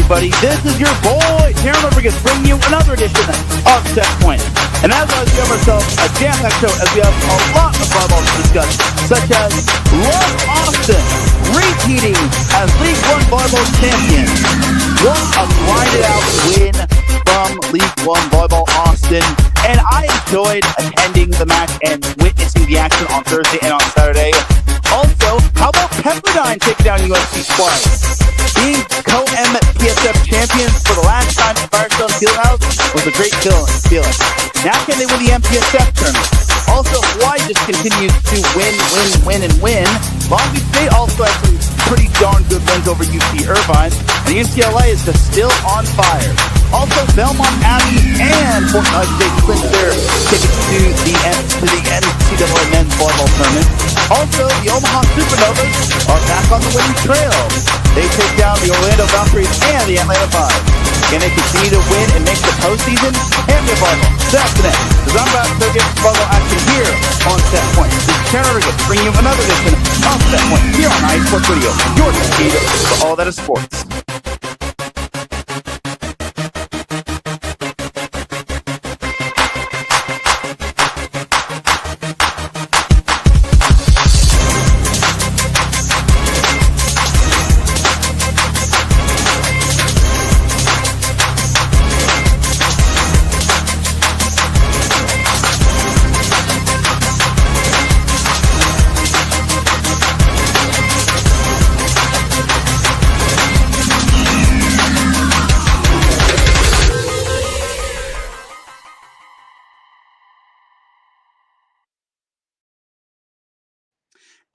everybody? This is your boy, Teran Rodriguez, bringing you another edition of Set Point. And as always, we have ourselves a jam-packed show as we have a lot of volleyball to discuss, such as Love Austin repeating as League One volleyball champion. What a grinded-out win from League One volleyball Austin. And I enjoyed attending the match and witnessing the action on Thursday and on Saturday. Also, how about Pepperdine taking down UFC twice? Being co-MPSF champions for the last time at Firestone Fieldhouse was a great feeling. Now can they win the MPSF tournament? Also, Hawaii just continues to win. Long Beach State also has some pretty darn good wins over UC Irvine, and UCLA is just still on fire. Also, Belmont Abbey and Fort Knox State clinched their tickets to the NCAA men's volleyball tournament. Also, the Omaha Supernovas are back on the winning trail. They take down the Orlando Valkyries and the Atlanta Five. Can they continue to win and make the postseason? Hand me a volleyball. That's the next. Because I'm about to go get volleyball action here on Set Point. This is Teran Rodriguez bringing you another edition of Set Point here on iSports Radio. Your feed for all that is sports.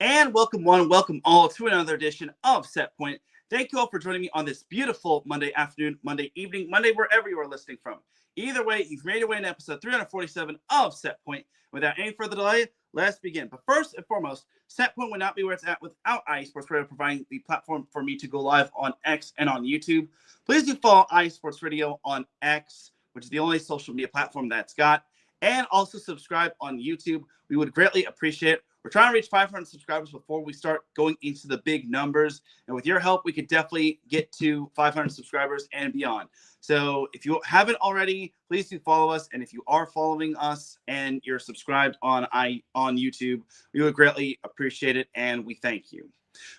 And welcome one, welcome all to another edition of Set Point. Thank you all for joining me on this beautiful Monday afternoon, Monday evening, Monday wherever you are listening from. Either way, you've made your way in episode 347 of Set Point. Without any further delay, let's begin. But first and foremost, Set Point would not be where it's at without iSports Radio providing the platform for me to go live on X and on YouTube. Please do follow iSports Radio on X, which is the only social media platform that's got, and also subscribe on YouTube. We would greatly appreciate it. We're trying to reach 500 subscribers before we start going into the big numbers. And with your help, we could definitely get to 500 subscribers and beyond. So if you haven't already, please do follow us. And if you are following us and you're subscribed on YouTube, we would greatly appreciate it. And we thank you.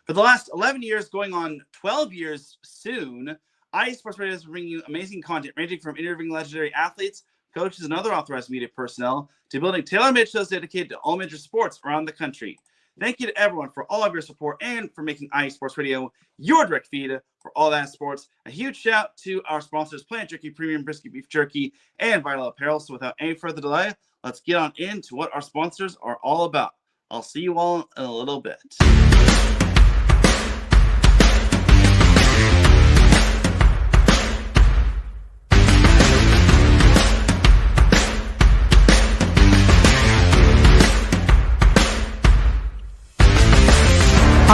For the last 11 years, going on 12 years soon, iSports Radio is bringing you amazing content ranging from interviewing legendary athletes, coaches, and other authorized media personnel to building tailor-made shows dedicated to all major sports around the country. Thank you to everyone for all of your support and for making iSports Radio your direct feed for all that sports. A huge shout to our sponsors, Planet Jerky, Premium Brisket Beef Jerky, and Vital Apparel. So without any further delay, let's get on into what our sponsors are all about. I'll see you all in a little bit.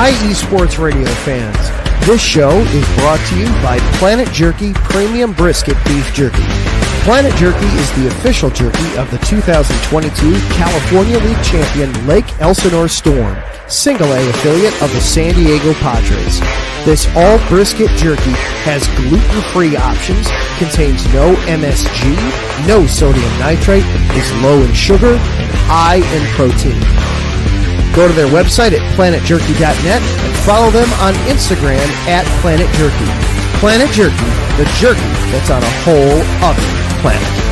Hi, eSports Radio fans. This show is brought to you by Planet Jerky Premium Brisket Beef Jerky. Planet Jerky is the official jerky of the 2022 California League champion Lake Elsinore Storm, Single A affiliate of the San Diego Padres. This all brisket jerky has gluten-free options, contains no MSG, no sodium nitrate, is low in sugar, and high in protein. Go to their website at planetjerky.net and follow them on Instagram at Planet Jerky. Planet Jerky, the jerky that's on a whole other planet.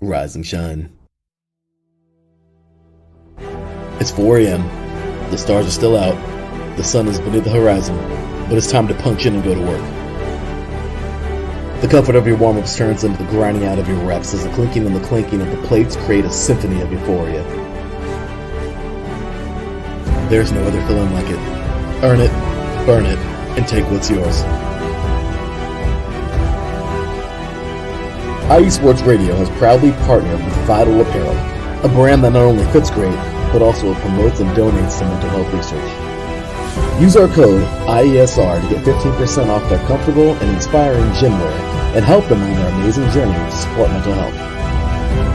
Rise and shine. It's 4 a.m. The stars are still out. The sun is beneath the horizon, but it's time to punch in and go to work. The comfort of your warm-ups turns into the grinding out of your reps as the clinking and the clanking of the plates create a symphony of euphoria. There's no other feeling like it. Earn it, burn it, and take what's yours. IE Sports Radio has proudly partnered with Vital Apparel, a brand that not only fits great, but also promotes and donates to mental health research. Use our code IESR to get 15% off their comfortable and inspiring gym wear and help them on their amazing journey to support mental health.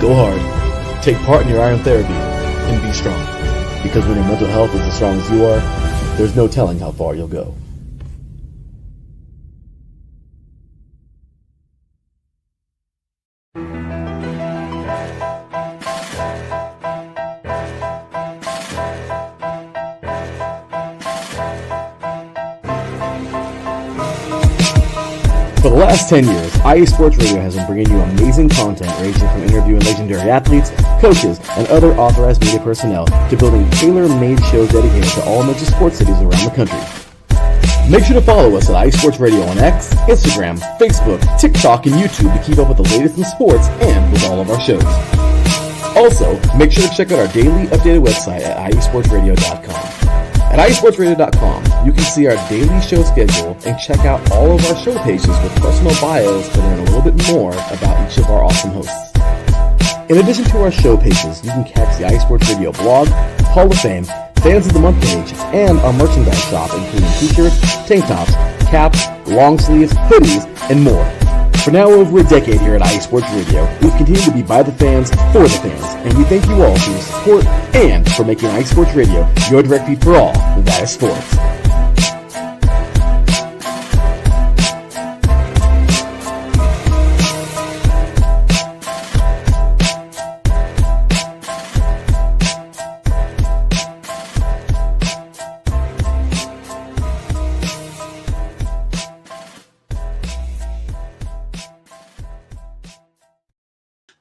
Go hard, take part in your iron therapy, and be strong. Because when your mental health is as strong as you are, there's no telling how far you'll go. For the last 10 years, IE Sports Radio has been bringing you amazing content ranging from interviewing legendary athletes, coaches, and other authorized media personnel to building tailor-made shows dedicated to all major sports cities around the country. Make sure to follow us at IE Sports Radio on X, Instagram, Facebook, TikTok, and YouTube to keep up with the latest in sports and with all of our shows. Also, make sure to check out our daily updated website at iesportsradio.com. At iesportsradio.com, you can see our daily show schedule and check out all of our show pages with personal bios to learn a little bit more about each of our awesome hosts. In addition to our show pages, you can catch the IE Sports Radio blog, Hall of Fame, Fans of the Month page, and our merchandise shop including t-shirts, tank tops, caps, long sleeves, hoodies, and more. For now over a decade here at IE Sports Radio, we've continued to be by the fans, for the fans, and we thank you all for your support and for making IE Sports Radio your direct feed for all that is sports.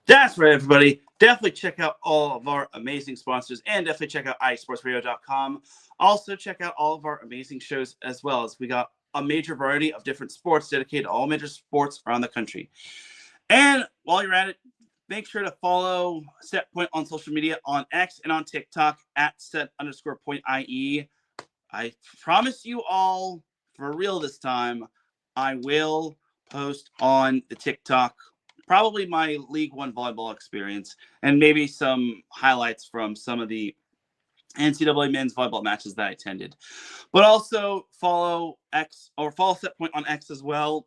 That's right, everybody. Definitely check out all of our amazing sponsors and definitely check out iesportsradio.com. Also, check out all of our amazing shows as well, as we got a major variety of different sports dedicated to all major sports around the country. And while you're at it, make sure to follow Set Point on social media on X and on TikTok at set_point.ie. I promise you all, for real this time, I will post on the TikTok probably my League One volleyball experience and maybe some highlights from some of the NCAA men's volleyball matches that I attended. But also follow Set Point on X as well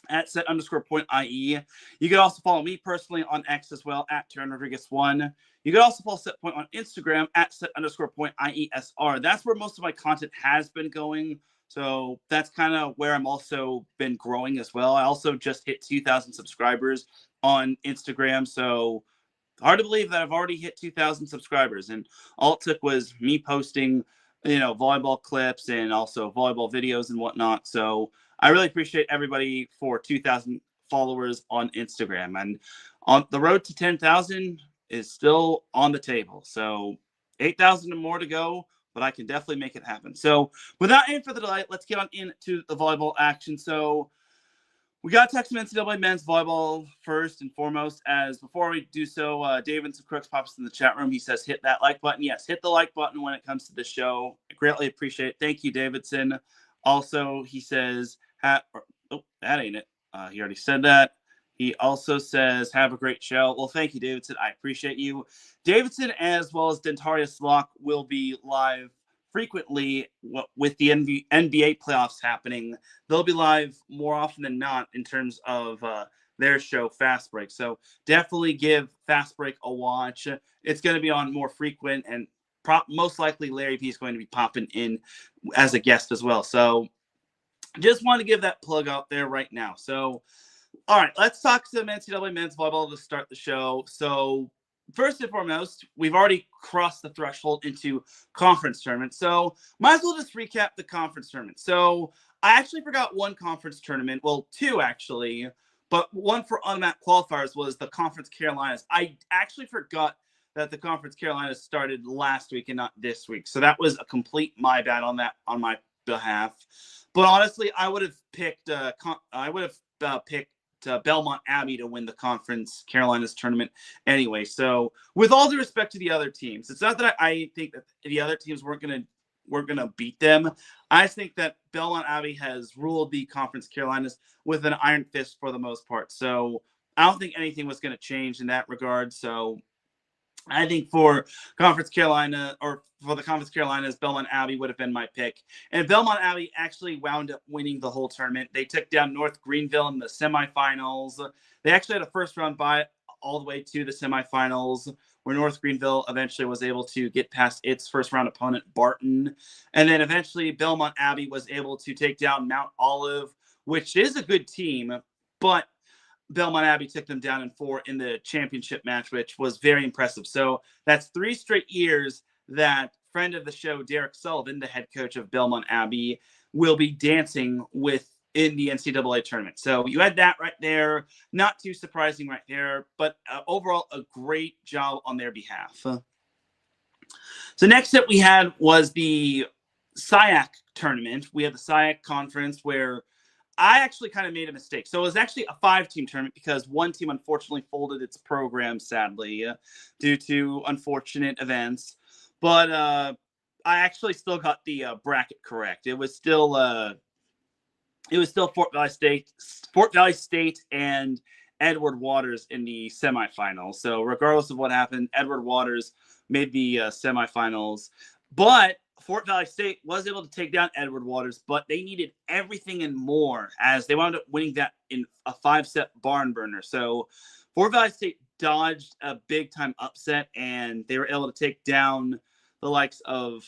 at set_point.ie. You can also follow me personally on X as well at Teran Rodriguez 1. You can also follow Set Point on Instagram at set_point.iesr. That's where most of my content has been going. So that's kind of where I'm also been growing as well. I also just hit 2,000 subscribers on Instagram. So hard to believe that I've already hit 2,000 subscribers. And all it took was me posting, volleyball clips and also volleyball videos and whatnot. So I really appreciate everybody for 2,000 followers on Instagram. And on the road to 10,000 is still on the table. So 8,000 and more to go, but I can definitely make it happen. So without any further delay, let's get on into the volleyball action. So we got to talk some NCAA men's volleyball first and foremost. As before we do so, Davidson Crooks pops in the chat room. He says, hit that like button. Yes, hit the like button when it comes to the show. I greatly appreciate it. Thank you, Davidson. Also, he says, that ain't it. He already said that. He also says, have a great show. Well, thank you, Davidson. I appreciate you. Davidson, as well as Dentarius Locke, will be live frequently with the NBA playoffs happening. They'll be live more often than not in terms of their show, Fast Break. So definitely give Fast Break a watch. It's going to be on more frequent, and most likely Larry P is going to be popping in as a guest as well. So just want to give that plug out there right now. So all right, let's talk some NCAA men's volleyball to start the show. So first and foremost, we've already crossed the threshold into conference tournament. So might as well just recap the conference tournament. So I actually forgot one conference tournament. Well, two actually, but one for automatic qualifiers was the Conference Carolinas. I actually forgot that the Conference Carolinas started last week and not this week. So that was a complete my bad on my behalf. But honestly, I would have picked Belmont Abbey to win the Conference Carolinas tournament anyway. So with all due respect to the other teams, it's not that I think that the other teams weren't gonna beat them. I think that Belmont Abbey has ruled the Conference Carolinas with an iron fist for the most part. So I don't think anything was going to change in that regard. So I think for Conference Carolina, or for the Conference Carolinas, Belmont Abbey would have been my pick. And Belmont Abbey actually wound up winning the whole tournament. They took down North Greenville in the semifinals. They actually had a first round bye all the way to the semifinals, where North Greenville eventually was able to get past its first round opponent, Barton. And then eventually Belmont Abbey was able to take down Mount Olive, which is a good team, but Belmont Abbey took them down in 4 in the championship match, which was very impressive. So that's 3 straight years that friend of the show, Derek Sullivan, the head coach of Belmont Abbey, will be dancing with in the NCAA tournament. So you had that right there. Not too surprising right there, but overall a great job on their behalf. So next up we had was the SIAC tournament. We had the SIAC conference where I actually kind of made a mistake. So it was actually a 5-team tournament because one team unfortunately folded its program, sadly, due to unfortunate events. But I actually still got the bracket correct. It was still Fort Valley State and Edward Waters in the semifinals. So regardless of what happened, Edward Waters made the semifinals. But Fort Valley State was able to take down Edward Waters, but they needed everything and more as they wound up winning that in a 5-set barn burner. So Fort Valley State dodged a big-time upset, and they were able to take down the likes of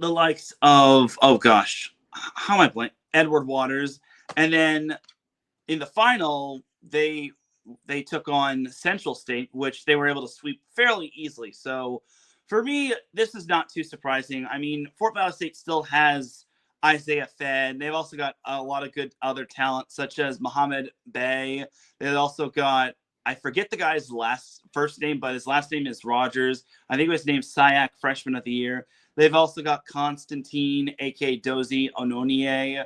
oh gosh, how am I blank? Edward Waters. And then in the final, they took on Central State, which they were able to sweep fairly easily. So for me, this is not too surprising. I mean, Fort Valley State still has Isaiah Fed. They've also got a lot of good other talent, such as Muhammad Bey. They've also got, I forget the guy's first name, but his last name is Rogers. I think it was named SIAC Freshman of the Year. They've also got Constantine, a.k.a. Dozie Ononie.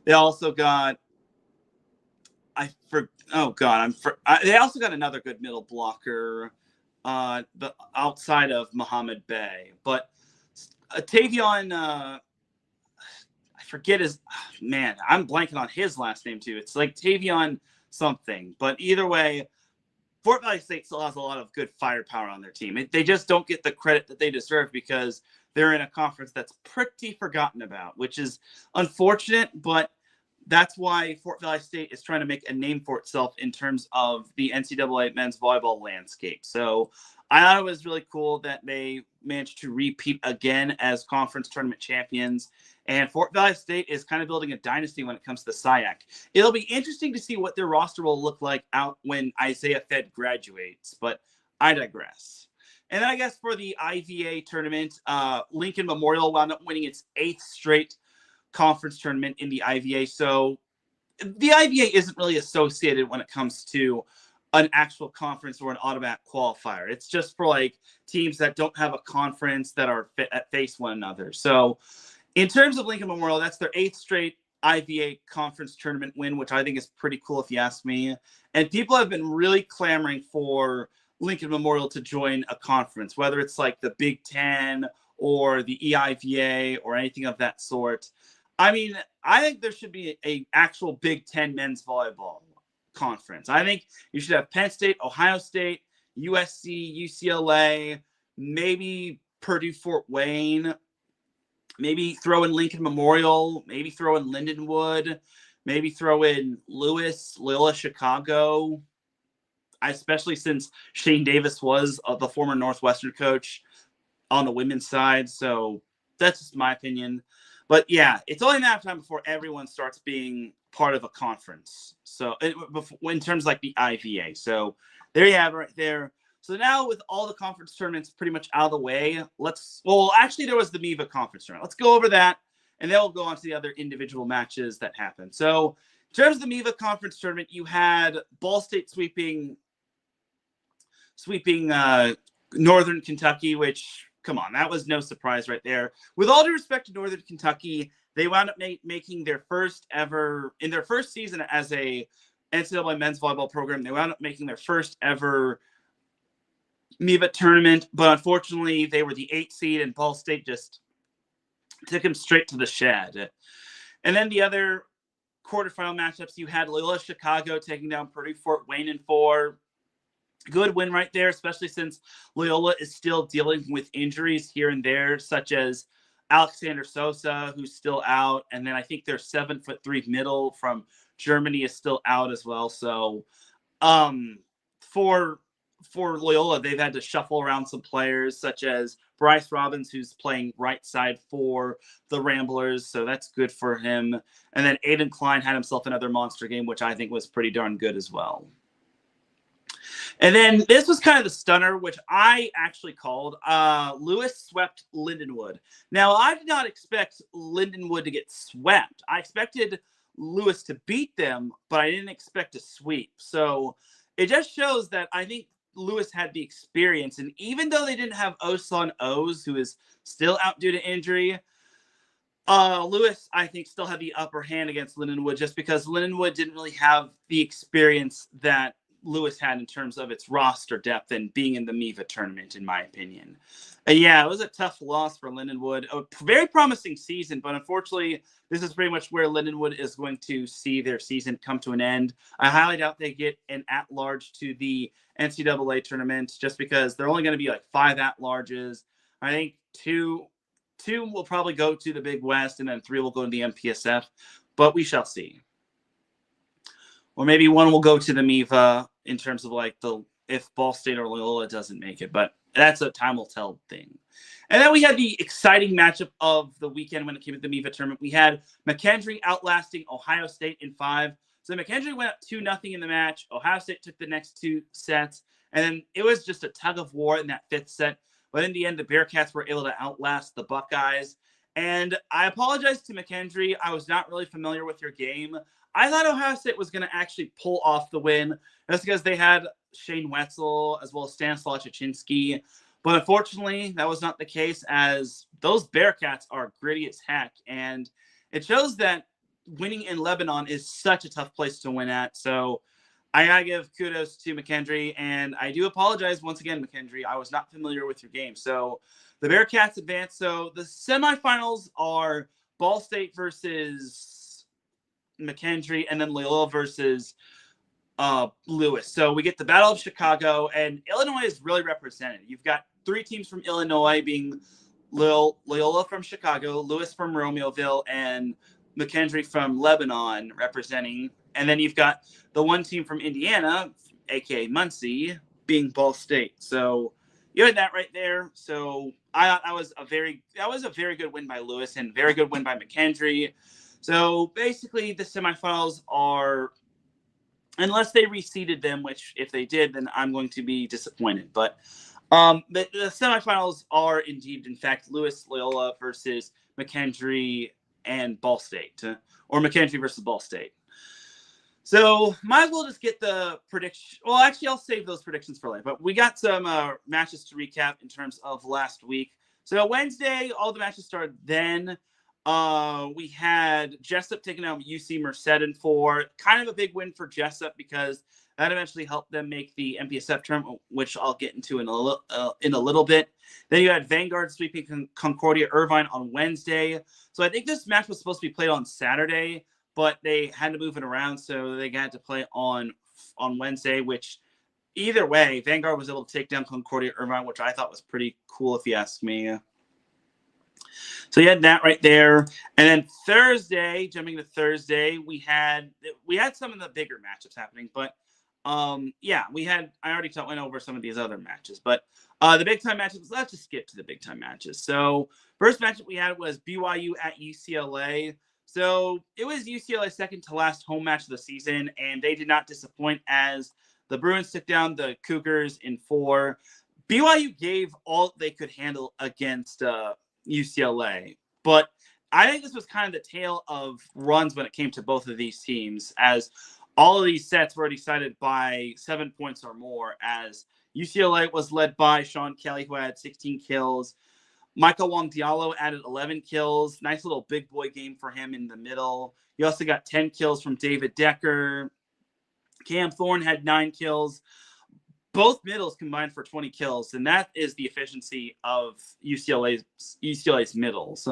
They also got, they also got another good middle blocker, but outside of Muhammad Bey. But Tavion, I forget his, man, I'm blanking on his last name too. It's like Tavion something. But either way, Fort Valley State still has a lot of good firepower on their team. They just don't get the credit that they deserve because they're in a conference that's pretty forgotten about, which is unfortunate, but that's why Fort Valley State is trying to make a name for itself in terms of the NCAA men's volleyball landscape. So I thought it was really cool that they managed to repeat again as conference tournament champions. And Fort Valley State is kind of building a dynasty when it comes to SIAC. It'll be interesting to see what their roster will look like out when Isaiah Fed graduates, but I digress. And then I guess for the IVA tournament, Lincoln Memorial wound up winning its 8th straight conference tournament in the IVA. So the IVA isn't really associated when it comes to an actual conference or an automatic qualifier. It's just for like teams that don't have a conference that are face one another. So in terms of Lincoln Memorial, that's their 8th straight IVA conference tournament win, which I think is pretty cool if you ask me. And people have been really clamoring for Lincoln Memorial to join a conference, whether it's like the Big Ten or the EIVA or anything of that sort. I mean, I think there should be a actual Big Ten men's volleyball conference. I think you should have Penn State, Ohio State, USC, UCLA, maybe Purdue Fort Wayne, maybe throw in Lincoln Memorial, maybe throw in Lindenwood, maybe throw in Loyola Chicago, especially since Shane Davis was the former Northwestern coach on the women's side. So that's just my opinion. But yeah, it's only a matter of time before everyone starts being part of a conference. So in terms like the IVA. So there you have it right there. So now with all the conference tournaments pretty much out of the way, actually there was the MIVA conference tournament. Let's go over that, and then we'll go on to the other individual matches that happened. So in terms of the MIVA conference tournament, you had Ball State sweeping Northern Kentucky, which, come on, that was no surprise right there. With all due respect to Northern Kentucky, They wound up making their first ever, in their first season as a NCAA men's volleyball program, they wound up making their first ever MIVA tournament, but unfortunately they were the 8th seed and Ball State just took them straight to the shed. And then the other quarterfinal matchups, you had Loyola Chicago taking down Purdue Fort Wayne in 4. Good win right there, especially since Loyola is still dealing with injuries here and there, such as Alexander Sosa, who's still out. And then I think their 7'3" middle from Germany is still out as well. So for Loyola, they've had to shuffle around some players such as Bryce Robbins, who's playing right side for the Ramblers. So that's good for him. And then Aiden Klein had himself another monster game, which I think was pretty darn good as well. And then this was kind of the stunner, which I actually called. Lewis swept Lindenwood. Now, I did not expect Lindenwood to get swept. I expected Lewis to beat them, but I didn't expect a sweep. So it just shows that I think Lewis had the experience. And even though they didn't have Osan O's, who is still out due to injury, Lewis, I think, still had the upper hand against Lindenwood just because Lindenwood didn't really have the experience that Lewis had in terms of its roster depth and being in the MIVA tournament, in my opinion. Yeah, it was a tough loss for Lindenwood. A very promising season, but unfortunately, this is pretty much where Lindenwood is going to see their season come to an end. I highly doubt they get an at-large to the NCAA tournament just because they're only going to be like 5 at-larges. I think two will probably go to the Big West, and then 3 will go to the MPSF, but we shall see. Or maybe 1 will go to the MIVA in terms of like if Ball State or Loyola doesn't make it, but that's a time will tell thing. And then we had the exciting matchup of the weekend when it came to the MIVA tournament. We had McKendree outlasting Ohio State in 5. So McKendree went up 2-0 in the match. Ohio State took the next 2 sets, and then it was just a tug of war in that 5th set. But in the end, the Bearcats were able to outlast the Buckeyes. And I apologize to McKendree. I was not really familiar with your game. I thought Ohio State was going to actually pull off the win. That's because they had Shane Wetzel as well as Stanislaw Chichinski. But unfortunately, that was not the case, as those Bearcats are gritty as heck. And it shows that winning in Lebanon is such a tough place to win at. So I got to give kudos to McKendree. And I do apologize once again, McKendree. I was not familiar with your game. So the Bearcats advance. So the semifinals are Ball State versus McKendree, and then Loyola versus Lewis. So we get the Battle of Chicago, and Illinois is really represented. You've got 3 teams from Illinois, being Loyola from Chicago, Lewis from Romeoville, and McKendree from Lebanon representing. And then you've got the 1 team from Indiana, aka Muncie, being Ball State. So you had that right there. So I thought that was a very good win by Lewis and very good win by McKendree. So basically, the semifinals are, unless they reseeded them, which if they did, then I'm going to be disappointed. But the semifinals are indeed, in fact, Lewis Loyola versus McKendree and Ball State, or McKendree versus Ball State. So might as well just get the prediction. Well, actually, I'll save those predictions for later. But we got some matches to recap in terms of last week. So Wednesday, all the matches started then. We had Jessup taking out UC Merced in 4. Kind of a big win for Jessup because that eventually helped them make the MPSF tournament, which I'll get into in a little bit. Then you had Vanguard sweeping Concordia Irvine on Wednesday. So I think this match was supposed to be played on Saturday, but they had to move it around, so they had to play on Wednesday, which either way, Vanguard was able to take down Concordia Irvine, which I thought was pretty cool if you ask me. So you had that right there. And then Thursday, jumping to Thursday, we had some of the bigger matchups happening. But, I already went over some of these other matches. But the big-time matches, let's just skip to the big-time matches. So first matchup we had was BYU at UCLA. So it was UCLA's second to last home match of the season, and they did not disappoint as the Bruins took down the Cougars in 4. BYU gave all they could handle against UCLA. But I think this was kind of the tale of runs when it came to both of these teams, as all of these sets were decided by 7 points or more, as UCLA was led by Sean Kelly, who had 16 kills. Michael Wong Diallo added 11 kills. Nice little big boy game for him in the middle. You also got 10 kills from David Decker. Cam Thorne had 9 kills. Both middles combined for 20 kills, and that is the efficiency of UCLA's middles.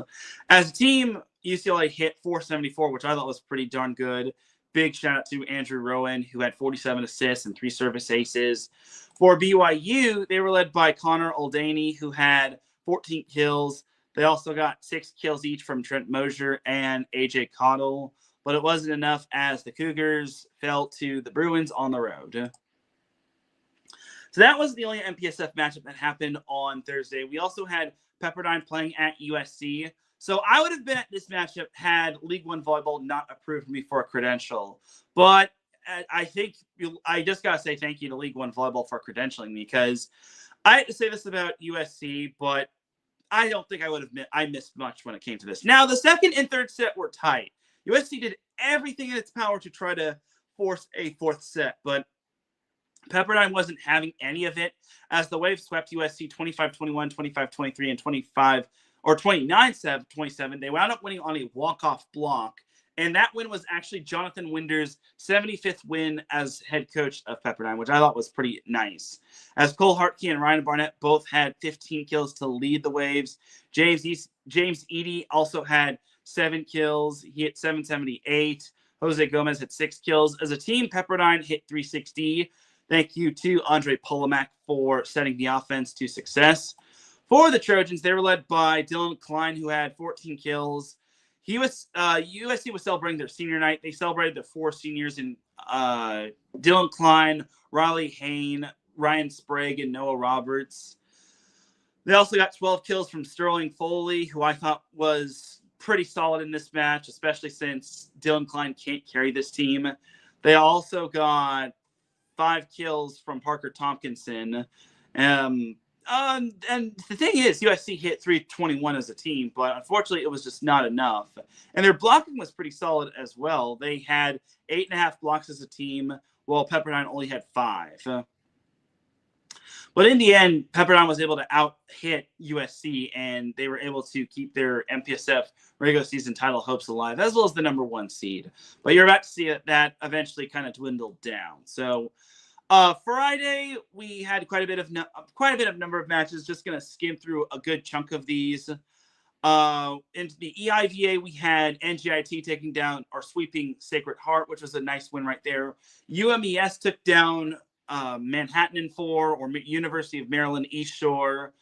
As a team, UCLA hit 474, which I thought was pretty darn good. Big shout out to Andrew Rowan, who had 47 assists and 3 service aces. For BYU, they were led by Connor Oldaney, who had 14 kills. They also got 6 kills each from Trent Mosier and AJ Cottle, but it wasn't enough as the Cougars fell to the Bruins on the road. So that was the only MPSF matchup that happened on Thursday. We also had Pepperdine playing at USC. So I would have been at this matchup had League One Volleyball not approved me for a credential. But I think I just got to say thank you to League One Volleyball for credentialing me, because I had to say this about USC, but I don't think I missed much when it came to this. Now, the second and third set were tight. USC did everything in its power to try to force a fourth set, but Pepperdine wasn't having any of it as the Waves swept USC 25-21, 25-23, and 29-27. They wound up winning on a walk-off block, and that win was actually Jonathan Winder's 75th win as head coach of Pepperdine, which I thought was pretty nice. As Cole Hartke and Ryan Barnett both had 15 kills to lead the Waves. James Eady also had 7 kills. He hit 778. Jose Gomez had 6 kills. As a team, Pepperdine hit 360. Thank you to Andre Polomak for setting the offense to success. For the Trojans, they were led by Dylan Klein, who had 14 kills. USC was celebrating their senior night. They celebrated their 4 seniors in Dylan Klein, Riley Hain, Ryan Sprague, and Noah Roberts. They also got 12 kills from Sterling Foley, who I thought was pretty solid in this match, especially since Dylan Klein can't carry this team. They also got 5 kills from Parker Tompkinson. And the thing is, USC hit 321 as a team, but unfortunately it was just not enough. And their blocking was pretty solid as well. They had 8.5 blocks as a team, while Pepperdine only had 5. But in the end, Pepperdine was able to out-hit USC, and they were able to keep their MPSF regular season title hopes alive, as well as the number 1 seed. But you're about to see that eventually kind of dwindled down. So Friday, we had quite a bit of number of matches. Just going to skim through a good chunk of these. Into the EIVA, we had NGIT taking down or sweeping Sacred Heart, which was a nice win right there. UMES took down Manhattan in 4, or University of Maryland East Shore.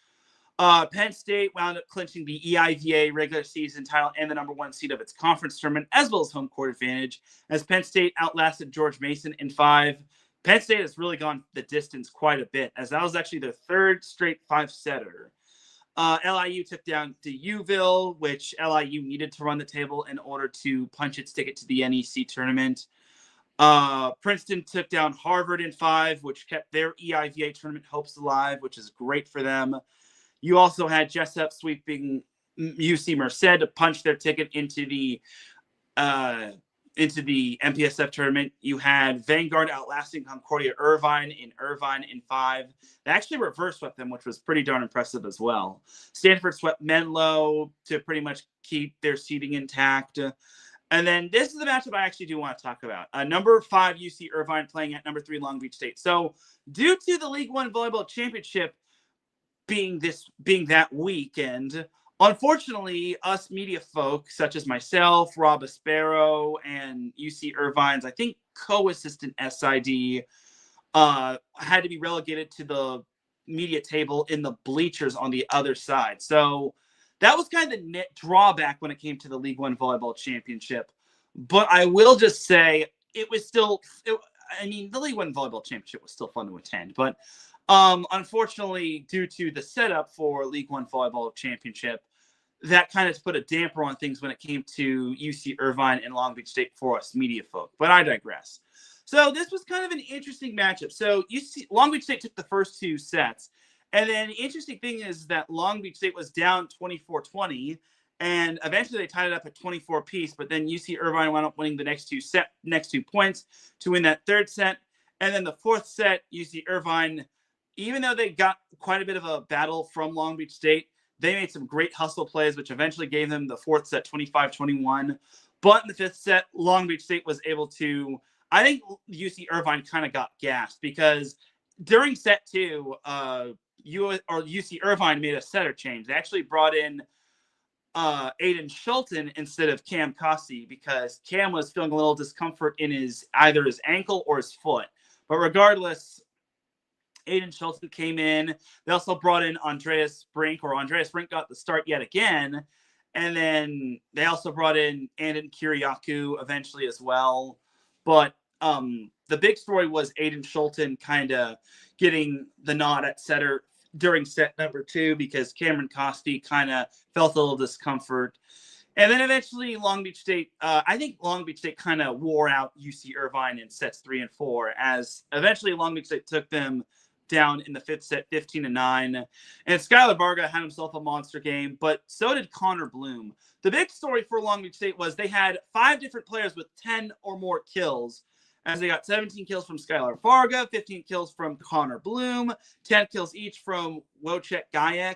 Penn State wound up clinching the EIVA regular season title and the number 1 seed of its conference tournament, as well as home court advantage, as Penn State outlasted George Mason in 5. Penn State has really gone the distance quite a bit, as that was actually their 3rd straight 5-setter. LIU took down DeUville, which LIU needed to run the table in order to punch its ticket to the NEC tournament. Princeton took down Harvard in 5, which kept their EIVA tournament hopes alive, which is great for them. You also had Jessup sweeping UC Merced to punch their ticket into the MPSF tournament. You had Vanguard outlasting Concordia Irvine in 5. They actually reverse swept them, which was pretty darn impressive as well. Stanford swept Menlo to pretty much keep their seeding intact. And then this is the matchup I actually do want to talk about. Number 5 UC Irvine playing at number 3 Long Beach State. So due to the League One Volleyball Championship being that weekend, unfortunately, us media folk, such as myself, Rob Aspero, and UC Irvine's, I think, co-assistant SID, had to be relegated to the media table in the bleachers on the other side. So that was kind of the net drawback when it came to the League One Volleyball Championship. But I will just say it was still, the League One Volleyball Championship was still fun to attend. But unfortunately, due to the setup for League One Volleyball Championship, that kind of put a damper on things when it came to UC Irvine and Long Beach State for us media folk. But I digress. So this was kind of an interesting matchup. So Long Beach State took the first 2 sets. And then the interesting thing is that Long Beach State was down 24-20, and eventually they tied it up at 24 apiece. But then UC Irvine wound up winning the next 2 points to win that 3rd set. And then the 4th set, UC Irvine, even though they got quite a bit of a battle from Long Beach State, They made some great hustle plays, which eventually gave them the fourth set 25-21. But in the fifth set, Long Beach State was able to, I think UC Irvine kind of got gassed because during set two, UC Irvine made a setter change. They actually brought in Aiden Schulten instead of Cam Cossey because Cam was feeling a little discomfort in either his ankle or his foot. But regardless, Aiden Schulten came in. They also brought in Andreas Brink got the start yet again. And then they also brought in Andon Kiriakou eventually as well. But the big story was Aiden Schulten kind of getting the nod at setter during set number 2 because Cameron Costi kind of felt a little discomfort. And then eventually Long Beach State, I think Long Beach State kind of wore out UC Irvine in sets 3 and 4 as eventually Long Beach State took them down in the fifth set 15-9. And Skylar Varga had himself a monster game, but so did Connor Bloom. The big story for Long Beach State was they had 5 different players with 10 or more kills, as they got 17 kills from Skylar Varga, 15 kills from Connor Bloom, 10 kills each from Wojciech Gajek,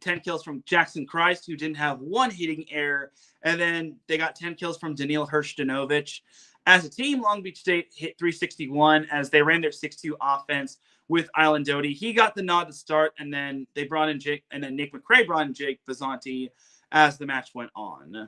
10 kills from Jackson Christ, who didn't have one hitting error, and then they got 10 kills from Daniil Hirschdanovich. As a team, Long Beach State hit 361 as they ran their 6-2 offense with Island Doty. He got the nod to start, and then they brought in Jake, and then Nick McRae brought in Jake Bizanti as the match went on.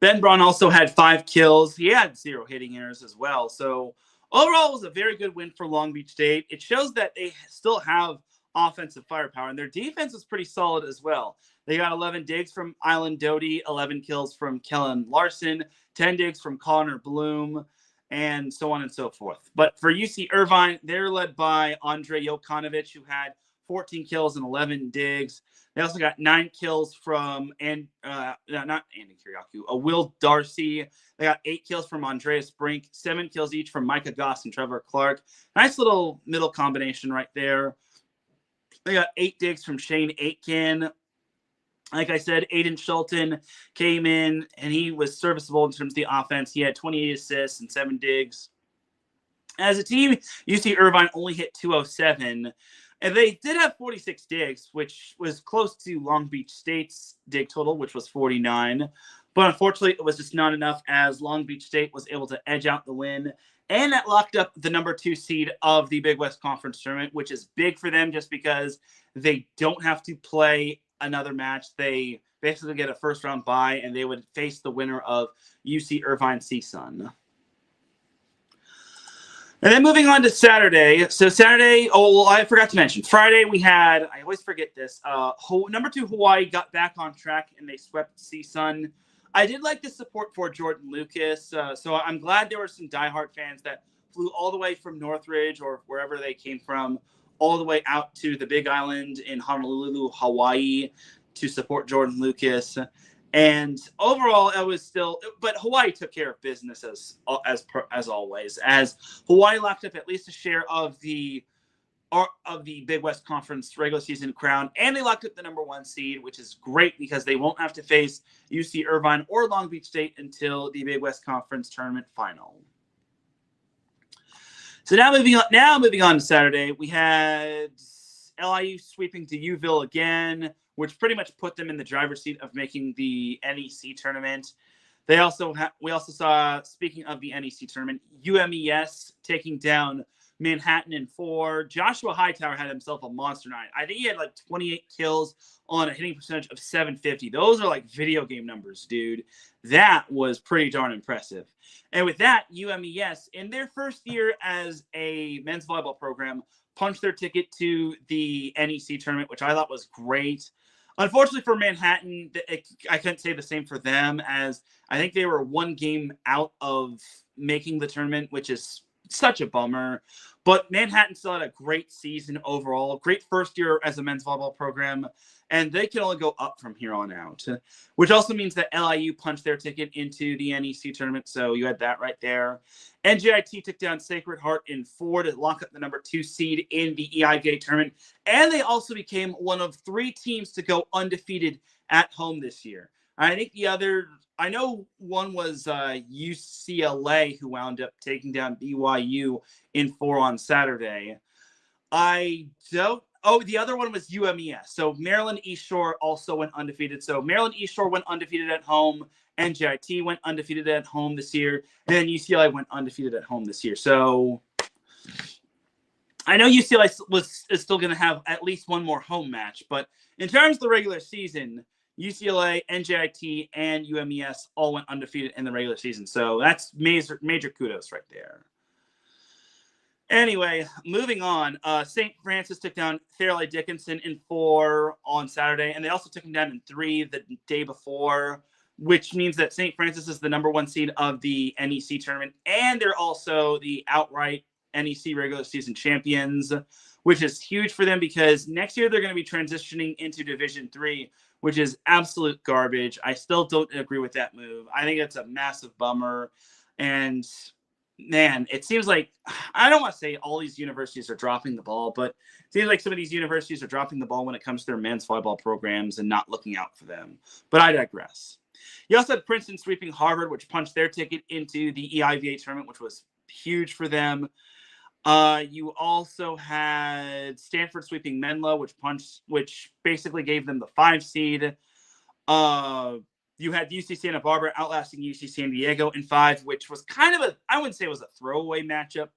Ben Braun also had 5 kills. He had 0 hitting errors as well. So overall, it was a very good win for Long Beach State. It shows that they still have offensive firepower, and their defense was pretty solid as well. They got 11 digs from Island Doty, 11 kills from Kellen Larson, 10 digs from Connor Bloom, and so on and so forth. But for UC Irvine, they're led by Andre Jokanovic, who had 14 kills and 11 digs. They also got 9 kills from, not Andy Kiriakou, Will Darcy. They got 8 kills from Andreas Brink, 7 kills each from Micah Goss and Trevor Clark. Nice little middle combination right there. They got 8 digs from Shane Aitken. Like I said, Aiden Schulten came in, and he was serviceable in terms of the offense. He had 28 assists and 7 digs. As a team, UC Irvine only hit 207. And they did have 46 digs, which was close to Long Beach State's dig total, which was 49. But unfortunately, it was just not enough as Long Beach State was able to edge out the win. And that locked up the number 2 seed of the Big West Conference tournament, which is big for them just because they don't have to play another match. They basically get a first-round bye, and they would face the winner of UC Irvine CSUN. And then moving on to Saturday. So Saturday, I forgot to mention. Friday we had, I always forget this, number 2 Hawaii got back on track, and they swept CSUN. I did like the support for Jordan Lucas, so I'm glad there were some diehard fans that flew all the way from Northridge or wherever they came from, all the way out to the Big Island in Honolulu, Hawaii, to support Jordan Lucas. And overall, it was still, but Hawaii took care of business as always, as Hawaii locked up at least a share of the Big West Conference regular season crown, and they locked up the number 1 seed, which is great because they won't have to face UC Irvine or Long Beach State until the Big West Conference tournament final. So now moving on to Saturday, we had LIU sweeping to Uville again, which pretty much put them in the driver's seat of making the NEC tournament. We also saw, speaking of the NEC tournament, UMES taking down Manhattan in 4. Joshua Hightower had himself a monster night. I think he had like 28 kills on a hitting percentage of 750. Those are like video game numbers, dude. That was pretty darn impressive. And with that, UMES, in their first year as a men's volleyball program, punched their ticket to the NEC tournament, which I thought was great. Unfortunately for Manhattan, I couldn't say the same for them, as I think they were 1 game out of making the tournament, which is such a bummer. But Manhattan still had a great season overall, great first year as a men's volleyball program, and they can only go up from here on out, which also means that LIU punched their ticket into the NEC tournament, so you had that right there. NJIT took down Sacred Heart in 4 to lock up the number 2 seed in the EIGA tournament, and they also became one of 3 teams to go undefeated at home this year. I think I know one was UCLA, who wound up taking down BYU in 4 on Saturday. I don't. Oh, the other one was UMES. So Maryland East Shore also went undefeated. So Maryland East Shore went undefeated at home. NJIT went undefeated at home this year. And then UCLA went undefeated at home this year. So I know UCLA is still going to have at least one more home match. But in terms of the regular season, UCLA, NJIT, and UMES all went undefeated in the regular season. So that's major kudos right there. Anyway, moving on. St. Francis took down Fairleigh Dickinson in 4 on Saturday, and they also took them down in 3 the day before, which means that St. Francis is the number 1 seed of the NEC tournament, and they're also the outright NEC regular season champions, which is huge for them because next year they're going to be transitioning into Division III, which is absolute garbage. I still don't agree with that move. I think it's a massive bummer, and man, it seems like, I don't want to say all these universities are dropping the ball, but it seems like some of these universities are dropping the ball when it comes to their men's volleyball programs and not looking out for them. But I digress. You also had Princeton sweeping Harvard, which punched their ticket into the EIVA tournament, which was huge for them. You also had Stanford sweeping Menlo, which basically gave them the 5 seed. You had UC Santa Barbara outlasting UC San Diego in 5, which was kind of I wouldn't say it was a throwaway matchup,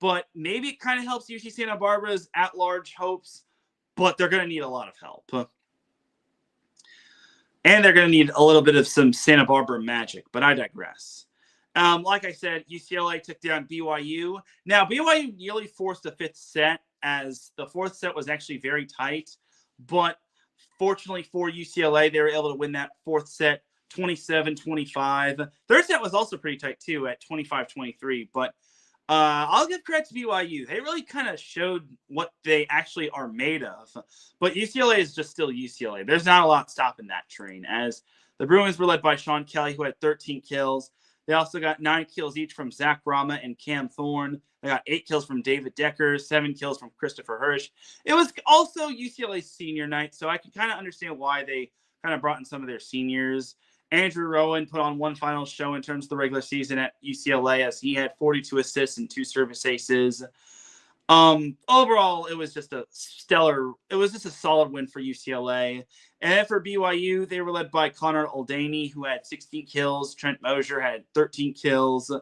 but maybe it kind of helps UC Santa Barbara's at-large hopes, but they're going to need a lot of help. And they're going to need a little bit of some Santa Barbara magic, but I digress. Like I said, UCLA took down BYU. Now, BYU nearly forced a 5th set, as the 4th set was actually very tight, but fortunately for UCLA, they were able to win that 4th set 27-25. 3rd set was also pretty tight too at 25-23, but I'll give credit to BYU. They really kind of showed what they actually are made of. But UCLA is just still UCLA. There's not a lot stopping that train, as the Bruins were led by Sean Kelly, who had 13 kills. They also got 9 kills each from Zach Rama and Cam Thorne. They got 8 kills from David Decker, 7 kills from Christopher Hirsch. It was also UCLA's senior night, so I can kind of understand why they kind of brought in some of their seniors. Andrew Rowan put on one final show in terms of the regular season at UCLA, as he had 42 assists and 2 service aces. Overall, it was just a solid win for UCLA. And then for BYU, they were led by Connor Oldaney, who had 16 kills. Trent Mosier had 13 kills.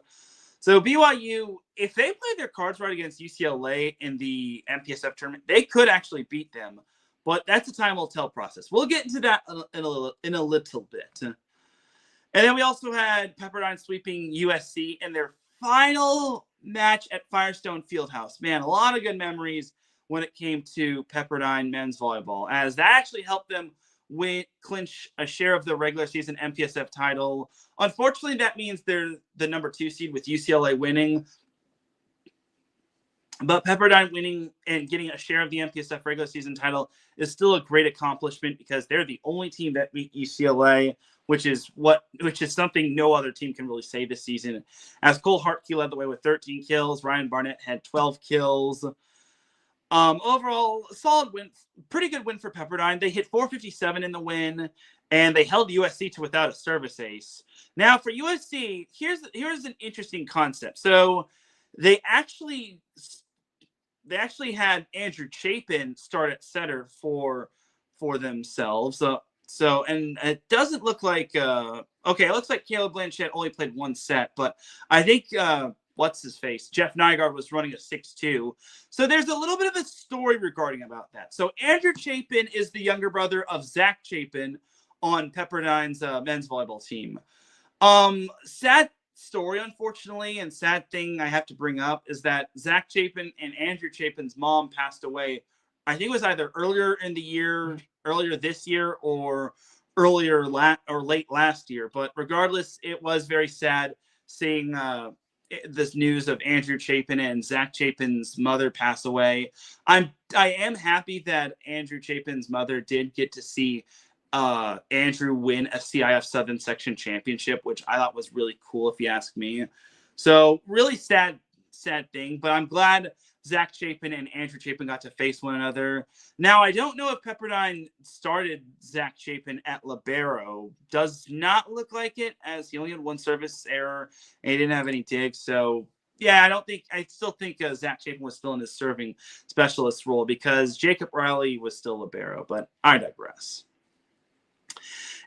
So BYU, if they played their cards right against UCLA in the MPSF tournament, they could actually beat them. But that's a time will tell process. We'll get into that in a little bit. And then we also had Pepperdine sweeping USC in their final match at Firestone Fieldhouse. Man, a lot of good memories when it came to Pepperdine men's volleyball, as that actually helped them clinch a share of the regular season MPSF title. Unfortunately, that means they're the number 2 seed with UCLA winning. But Pepperdine winning and getting a share of the MPSF regular season title is still a great accomplishment, because they're the only team that beat UCLA, which is something no other team can really say this season. As Cole Hartke led the way with 13 kills, Ryan Barnett had 12 kills. Overall, solid win, pretty good win for Pepperdine. They hit 457 in the win, and they held USC to without a service ace. Now for USC, here's an interesting concept. So they actually had Andrew Chapin start at setter for themselves. And it doesn't look like it looks like Caleb Blanchett only played 1 set, but I think what's his face? Jeff Nygaard was running a 6-2. So there's a little bit of a story regarding about that. So Andrew Chapin is the younger brother of Zach Chapin on Pepperdine's men's volleyball team. Sad story, unfortunately, and sad thing I have to bring up is that Zach Chapin and Andrew Chapin's mom passed away. I think it was either earlier this year, or late last year. But regardless, it was very sad seeing this news of Andrew Chapin and Zach Chapin's mother pass away. I am happy that Andrew Chapin's mother did get to see Andrew win a CIF Southern Section Championship, which I thought was really cool, if you ask me. So really sad thing, but I'm glad Zach Chapin and Andrew Chapin got to face one another. Now, I don't know if Pepperdine started Zach Chapin at libero. Does not look like it, as he only had 1 service error and he didn't have any digs. So Yeah, I still think Zach Chapin was still in his serving specialist role because Jacob Riley was still libero, but I digress.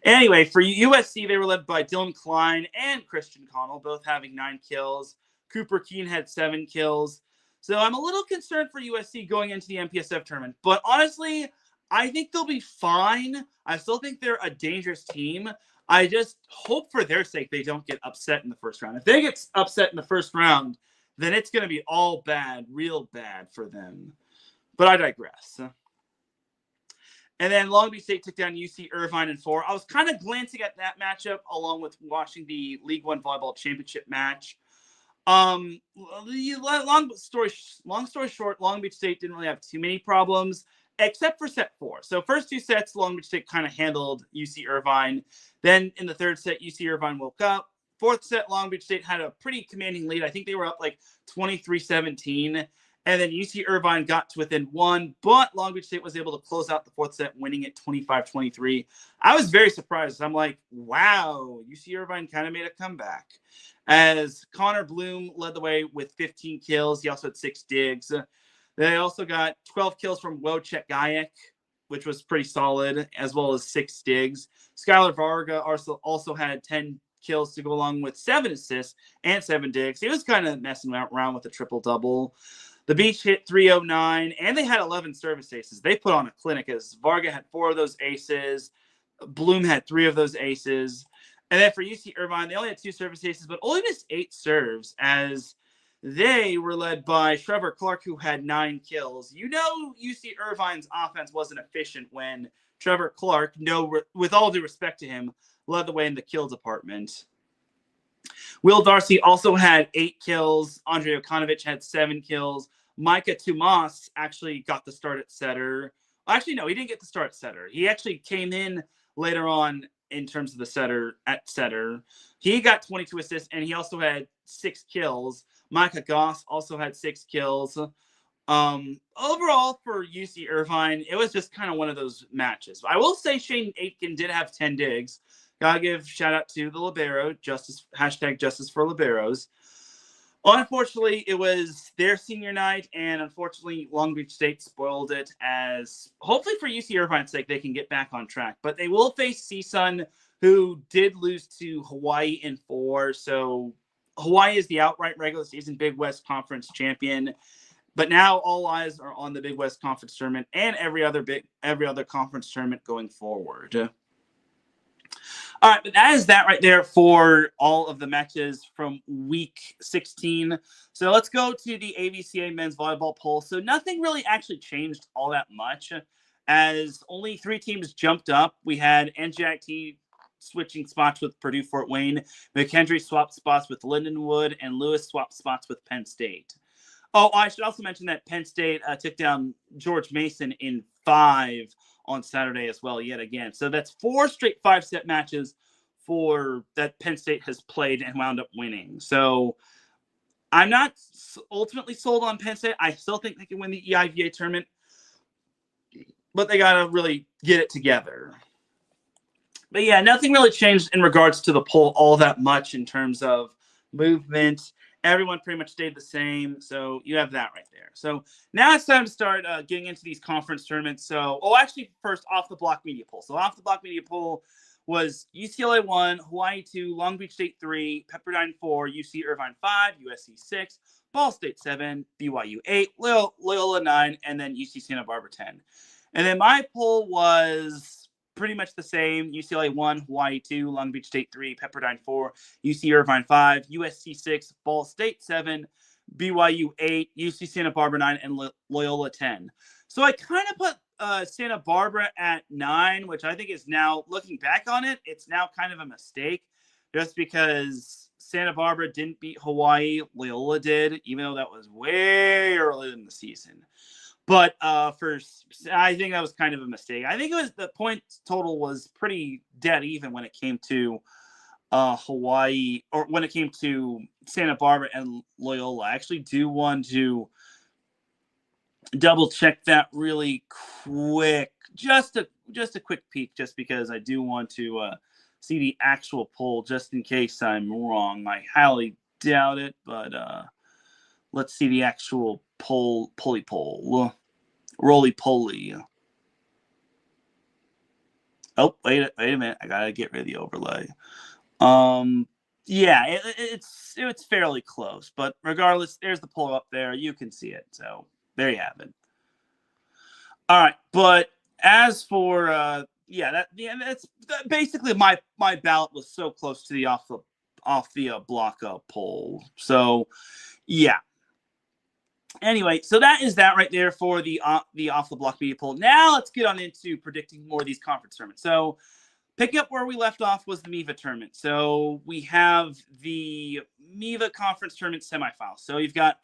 Anyway, for USC, they were led by Dylan Klein and Christian Connell, both having 9 kills. Cooper Keene had 7 kills. So I'm a little concerned for USC going into the MPSF tournament. But honestly, I think they'll be fine. I still think they're a dangerous team. I just hope for their sake they don't get upset in the first round. If they get upset in the first round, then it's going to be all bad, real bad for them. But I digress. And then Long Beach State took down UC Irvine in 4. I was kind of glancing at that matchup along with watching the League One Volleyball Championship match. Long story short, Long Beach State didn't really have too many problems, except for set 4. So first 2 sets, Long Beach State kind of handled UC Irvine. Then in the third set, UC Irvine woke up. Fourth set, Long Beach State had a pretty commanding lead. I think they were up like 23-17. And then UC Irvine got to within 1, but Long Beach State was able to close out the fourth set, winning it 25-23. I was very surprised. I'm like, wow, UC Irvine kind of made a comeback. As Connor Bloom led the way with 15 kills. He also had 6 digs. They also got 12 kills from Wojciech Gajek, which was pretty solid, as well as 6 digs. Skylar Varga also had 10 kills to go along with 7 assists and 7 digs. He was kind of messing around with a triple-double. The Beach hit 309, and they had 11 service aces. They put on a clinic as Varga had 4 of those aces. Bloom had 3 of those aces. And then for UC Irvine, they only had 2 service aces, but only missed 8 serves as they were led by Trevor Clark, who had 9 kills. You know UC Irvine's offense wasn't efficient when Trevor Clark, with all due respect to him, led the way in the kill department. Will Darcy also had 8 kills. Andrei Okanovich had 7 kills. Micah Tomas actually got the start at setter. Actually, no, he didn't get the start at setter. He actually came in later on in terms of the setter at setter. He got 22 assists, and he also had 6 kills. Micah Goss also had 6 kills. Overall, for UC Irvine, it was just kind of one of those matches. I will say Shane Aitken did have 10 digs. Gotta give shout out to the libero, justice for liberos. Unfortunately, it was their senior night, and unfortunately, Long Beach State spoiled it. As hopefully for UC Irvine's sake, they can get back on track. But they will face CSUN, who did lose to Hawaii in 4. So Hawaii is the outright regular season Big West Conference champion. But now all eyes are on the Big West Conference tournament and every other conference tournament going forward. All right, but that is that right there for all of the matches from week 16. So let's go to the AVCA men's volleyball poll. So nothing really actually changed all that much, as only 3 teams jumped up. We had NJIT switching spots with Purdue Fort Wayne, McHenry swapped spots with Lindenwood, and Lewis swapped spots with Penn State. Oh, I should also mention that Penn State took down George Mason in 5 on Saturday as well, yet again. So that's 4 straight 5-set matches for that Penn State has played and wound up winning. So I'm not ultimately sold on Penn State. I still think they can win the EIVA tournament, but they got to really get it together. But yeah, nothing really changed in regards to the poll all that much in terms of movement. Everyone pretty much stayed the same. So you have that right there. So now it's time to start getting into these conference tournaments. So, actually, first, off the block media poll. So off the block media poll was UCLA 1, Hawaii 2, Long Beach State 3, Pepperdine 4, UC Irvine 5, USC 6, Ball State 7, BYU 8, Loyola 9, and then UC Santa Barbara 10. And then my poll was pretty much the same. UCLA 1, Hawaii 2, Long Beach State 3, Pepperdine 4, UC Irvine 5, USC 6, Ball State 7, BYU 8, UC Santa Barbara 9, and Loyola 10. So I kind of put Santa Barbara at 9, which I think is now, looking back on it, it's now kind of a mistake just because Santa Barbara didn't beat Hawaii. Loyola did, even though that was way early in the season. But I think that was kind of a mistake. I think it was the point total was pretty dead even when it came to Hawaii, or when it came to Santa Barbara and Loyola. I actually do want to double check that really quick. Just a quick peek, just because I do want to see the actual poll, just in case I'm wrong. I highly doubt it, but let's see the actual poll. Roly-poly. Oh, wait a minute. I gotta get rid of the overlay. Yeah, it's fairly close, but regardless, there's the poll up there. You can see it. So there you have it. All right, but as for that's basically my ballot was so close to the off the block poll. So yeah. Anyway, so that is that right there for the off the block media poll. Now let's get on into predicting more of these conference tournaments. So picking up where we left off was the MIVA tournament. So we have the MIVA conference tournament semifinals. So you've got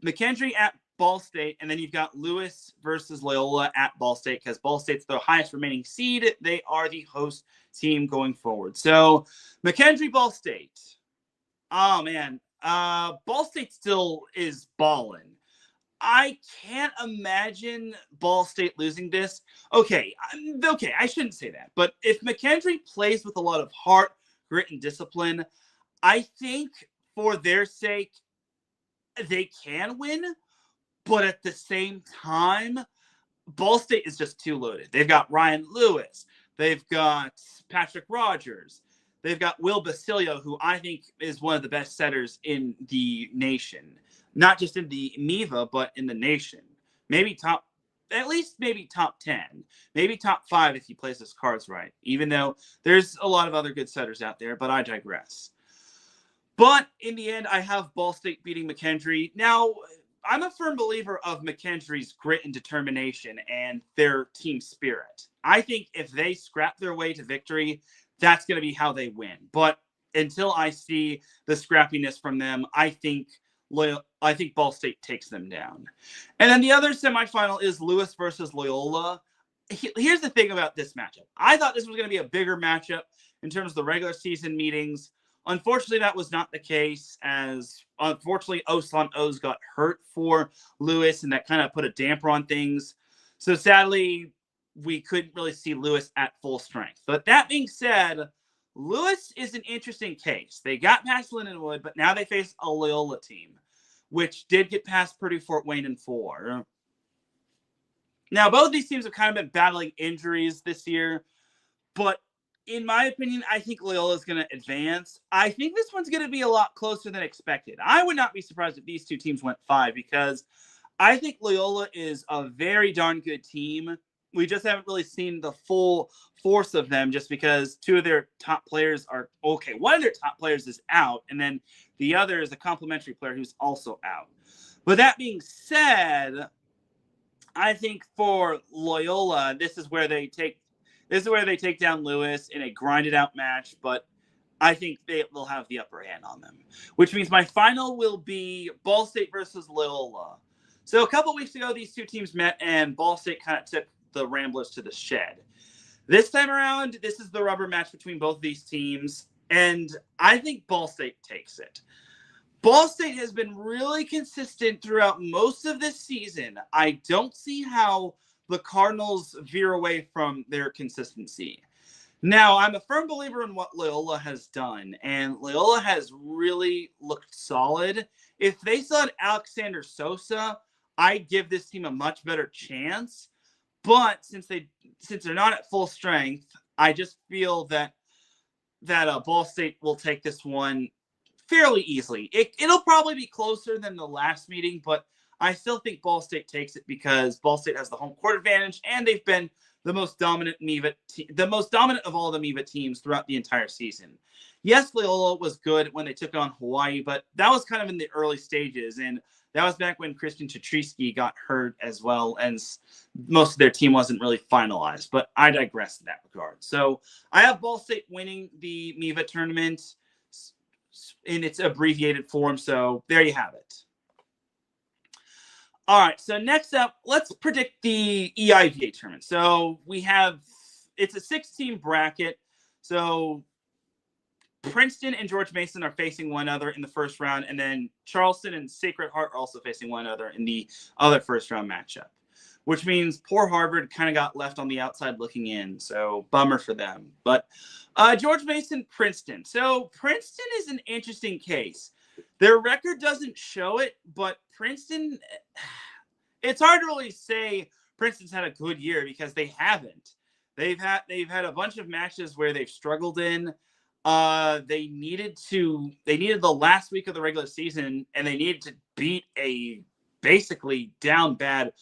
McKendree at Ball State, and then you've got Lewis versus Loyola at Ball State, because Ball State's the highest remaining seed. They are the host team going forward. So McKendree, Ball State. Oh, man. Ball State still is balling. I can't imagine Ball State losing this. Okay, I shouldn't say that. But if McKendree plays with a lot of heart, grit, and discipline, I think for their sake, they can win. But at the same time, Ball State is just too loaded. They've got Ryan Lewis. They've got Patrick Rogers. They've got Will Basilio, who I think is one of the best setters in the nation. Not just in the MIVA, but in the nation. Maybe top 10. Maybe top 5 if he plays his cards right. Even though there's a lot of other good setters out there, but I digress. But in the end, I have Ball State beating McKendree. Now, I'm a firm believer of McKendree's grit and determination and their team spirit. I think if they scrap their way to victory, that's going to be how they win. But until I see the scrappiness from them, I think Ball State takes them down. And then the other semifinal is Lewis versus Loyola. Here's the thing about this matchup. I thought this was going to be a bigger matchup in terms of the regular season meetings. Unfortunately, that was not the case, as unfortunately Osan O's got hurt for Lewis, and that kind of put a damper on things. So sadly, we couldn't really see Lewis at full strength. But that being said, Lewis is an interesting case. They got past Lindenwood, but now they face a Loyola team, which did get past Purdue Fort Wayne in 4. Now, both of these teams have kind of been battling injuries this year, but in my opinion, I think Loyola is going to advance. I think this one's going to be a lot closer than expected. I would not be surprised if these two teams went 5, because I think Loyola is a very darn good team. We just haven't really seen the full force of them, just because 2 of their top players are okay. One of their top players is out, and then the other is a complimentary player who's also out. But that being said, I think for Loyola, this is where they take down Lewis in a grinded out match, but I think they will have the upper hand on them, which means my final will be Ball State versus Loyola. So a couple weeks ago, these two teams met, and Ball State kind of took the Ramblers to the shed. This time around, this is the rubber match between both of these teams, and I think Ball State takes it. Ball State has been really consistent throughout most of this season. I don't see how the Cardinals veer away from their consistency. Now, I'm a firm believer in what Loyola has done, and Loyola has really looked solid. If they still had Alexander Sosa, I'd give this team a much better chance. But since they're not at full strength, I just feel that Ball State will take this one fairly easily. It'll probably be closer than the last meeting, but I still think Ball State takes it because Ball State has the home court advantage, and they've been the most dominant of all the MIVA teams throughout the entire season. Yes, Loyola was good when they took on Hawaii, but that was kind of in the early stages, and that was back when Christian Chatrisky got hurt, as well as most of their team wasn't really finalized. But I digress in that regard. So I have Ball State winning the MIVA tournament in its abbreviated form. So there you have it. All right, so next up, let's predict the EIVA tournament. So it's a 6-team bracket. So Princeton and George Mason are facing one another in the first round, and then Charleston and Sacred Heart are also facing one another in the other first round matchup, which means poor Harvard kind of got left on the outside looking in. So bummer for them. But George Mason, Princeton. So Princeton is an interesting case. Their record doesn't show it, but Princeton, it's hard to really say Princeton's had a good year because they haven't. They've had a bunch of matches where they've struggled in. They needed the last week of the regular season, and they needed to beat a basically down bad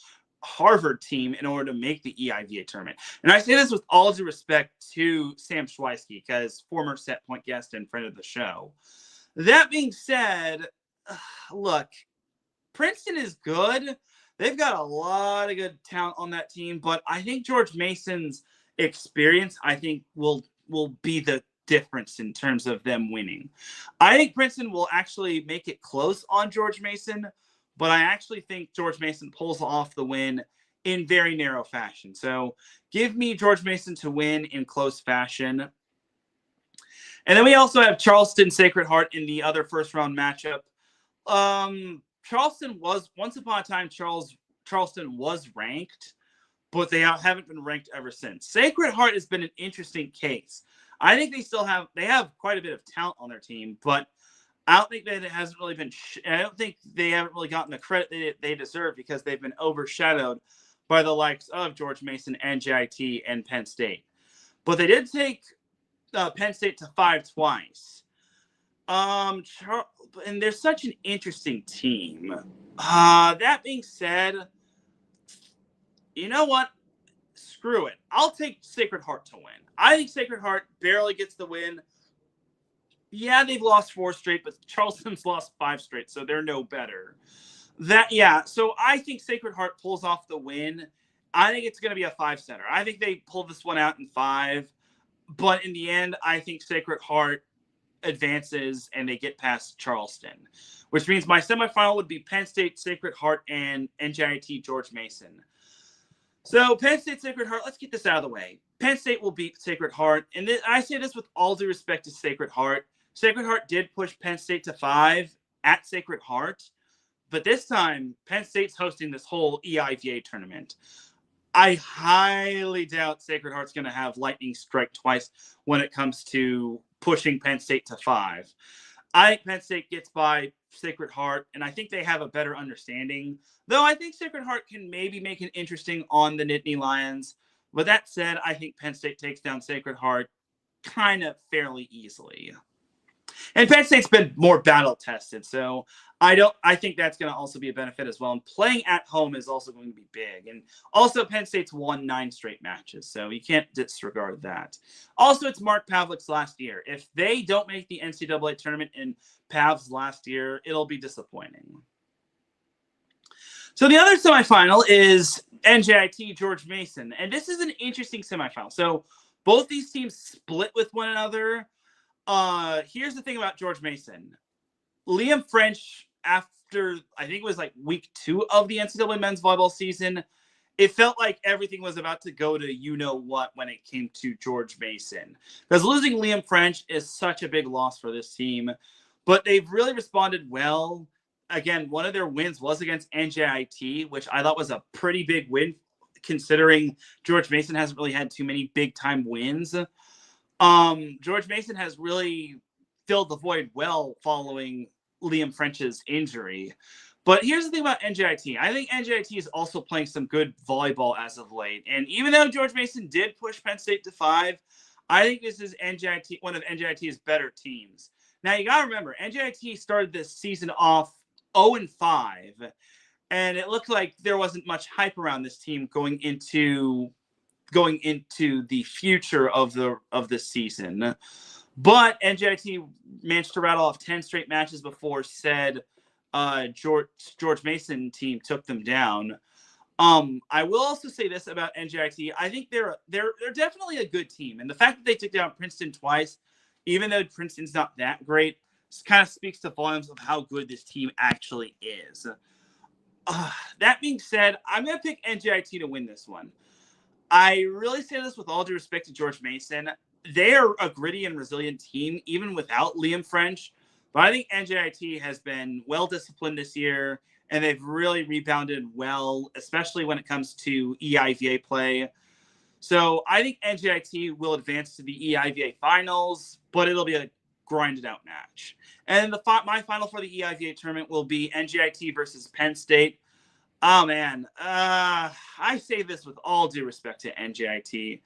Harvard team in order to make the EIVA tournament. And I say this with all due respect to Sam Schweisky, because former Set Point guest and friend of the show. That being said, look, Princeton is good. They've got a lot of good talent on that team, but I think George Mason's experience, I think, will be the difference in terms of them winning. I think Princeton will actually make it close on George Mason, but I actually think George Mason pulls off the win in very narrow fashion. So give me George Mason to win in close fashion. And then we also have Charleston Sacred Heart in the other first round matchup. Charleston was, once upon a time, Charleston was ranked, but they haven't been ranked ever since. Sacred Heart has been an interesting case. I think they have quite a bit of talent on their team, but I don't think that it hasn't really been. I don't think they haven't really gotten the credit they deserve because they've been overshadowed by the likes of George Mason, NJIT, and Penn State. But they did take Penn State to 5 twice. And they're such an interesting team. That being said, you know what? Screw it. I'll take Sacred Heart to win. I think Sacred Heart barely gets the win. Yeah, they've lost 4 straight, but Charleston's lost 5 straight, so they're no better. So I think Sacred Heart pulls off the win. I think it's going to be a 5-setter. I think they pull this one out in 5, but in the end, I think Sacred Heart advances and they get past Charleston, which means my semifinal would be Penn State, Sacred Heart, and NJIT George Mason. So Penn State, Sacred Heart, let's get this out of the way. Penn State will beat Sacred Heart, and I say this with all due respect to Sacred Heart. Sacred Heart did push Penn State to 5 at Sacred Heart, but this time Penn State's hosting this whole EIVA tournament. I highly doubt Sacred Heart's going to have lightning strike twice when it comes to pushing Penn State to 5. I think Penn State gets by Sacred Heart, and I think they have a better understanding. Though I think Sacred Heart can maybe make it interesting on the Nittany Lions. With that said, I think Penn State takes down Sacred Heart kind of fairly easily. And Penn State's been more battle-tested, so I think that's going to also be a benefit as well. And playing at home is also going to be big. And also, Penn State's won 9 straight matches, so you can't disregard that. Also, it's Mark Pavlik's last year. If they don't make the NCAA tournament in Pav's last year, it'll be disappointing. So the other semifinal is NJIT George Mason, and this is an interesting semifinal. So both these teams split with one another. Here's the thing about George Mason. Liam French, after I think it was like week 2 of the NCAA men's volleyball season, it felt like everything was about to go to you-know-what when it came to George Mason. Because losing Liam French is such a big loss for this team. But they've really responded well. Again, one of their wins was against NJIT, which I thought was a pretty big win, considering George Mason hasn't really had too many big-time wins. George Mason has really filled the void well following Liam French's injury. But here's the thing about NJIT. I think NJIT is also playing some good volleyball as of late. And even though George Mason did push Penn State to 5, I think this is NJIT, one of NJIT's better teams. Now, you got to remember, NJIT started this season off 0-5, and it looked like there wasn't much hype around this team going into the future of the season. But NJIT managed to rattle off 10 straight matches before said George Mason team took them down. I will also say this about NJIT. I think they're definitely a good team. And the fact that they took down Princeton twice, even though Princeton's not that great, kind of speaks to volumes of how good this team actually is. That being said, I'm going to pick NJIT to win this one. I really say this with all due respect to George Mason. They are a gritty and resilient team, even without Liam French. But I think NJIT has been well-disciplined this year, and they've really rebounded well, especially when it comes to EIVA play. So I think NJIT will advance to the EIVA finals, but it'll be grinded out match. And my final for the EIVA tournament will be NJIT versus Penn State. Oh, man. I say this with all due respect to NJIT.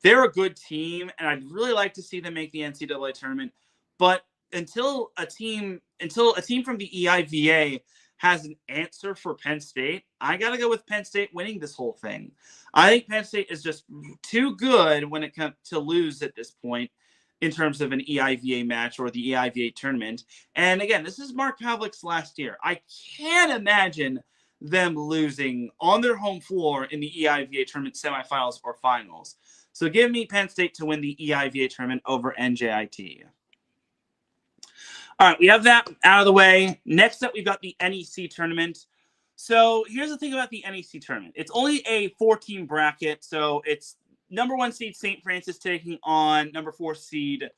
They're a good team, and I'd really like to see them make the NCAA tournament. But until a team from the EIVA has an answer for Penn State, I got to go with Penn State winning this whole thing. I think Penn State is just too good when it comes to lose at this point in terms of an EIVA match or the EIVA tournament. And again, this is Mark Pavlik's last year. I can't imagine them losing on their home floor in the EIVA tournament semifinals or finals. So give me Penn State to win the EIVA tournament over NJIT. All right, we have that out of the way. Next up, we've got the NEC tournament. So here's the thing about the NEC tournament. It's only a 4-team bracket, so it's number 1 seed St. Francis taking on number 4 seed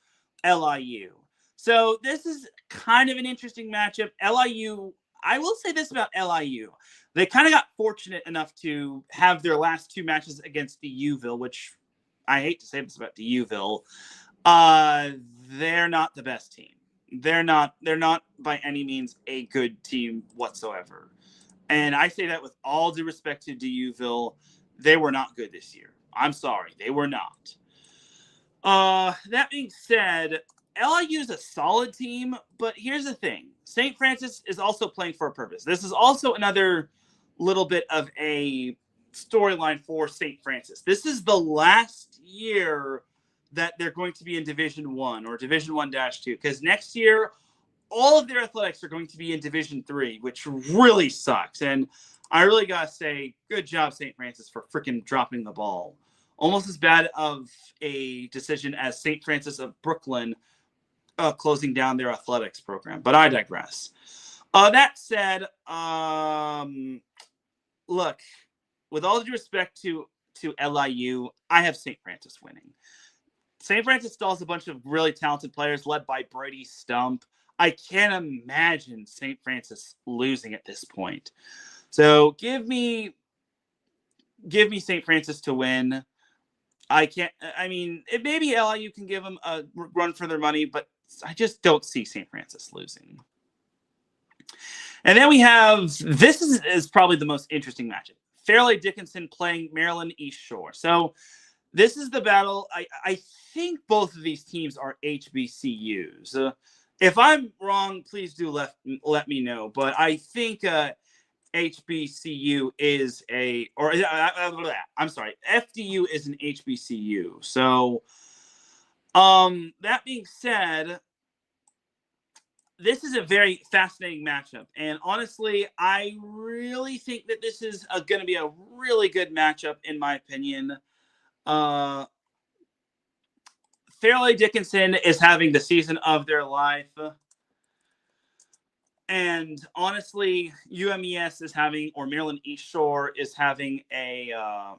LIU. So this is kind of an interesting matchup. LIU, I will say this about LIU. They kind of got fortunate enough to have their last 2 matches against DUville, which I hate to say this about DUville. They're not the best team. They're not by any means a good team whatsoever. And I say that with all due respect to DUville. They were not good this year. I'm sorry. They were not. That being said, LIU is a solid team, but here's the thing. St. Francis is also playing for a purpose. This is also another little bit of a storyline for St. Francis. This is the last year that they're going to be in Division 1 or Division 1-2, because next year all of their athletics are going to be in Division 3, which really sucks. And I really gotta say, good job, St. Francis, for freaking dropping the ball. Almost as bad of a decision as St. Francis of Brooklyn closing down their athletics program, but I digress. That said, look, with all due respect to LIU, I have St. Francis winning. St. Francis still has a bunch of really talented players led by Brady Stump. I can't imagine St. Francis losing at this point. So give me St. Francis to win. Maybe LIU can give them a run for their money, but I just don't see St. Francis losing. And then we have, this is probably the most interesting matchup. Fairleigh Dickinson playing Maryland East Shore. So this is the battle. I think both of these teams are HBCUs. If I'm wrong, please do let me know. But I think HBCU is FDU is an HBCU. So that being said, this is a very fascinating matchup. And honestly, I really think that this is going to be a really good matchup, in my opinion. Fairleigh Dickinson is having the season of their life. And honestly, UMES is having, or Maryland East Shore is having Fairleigh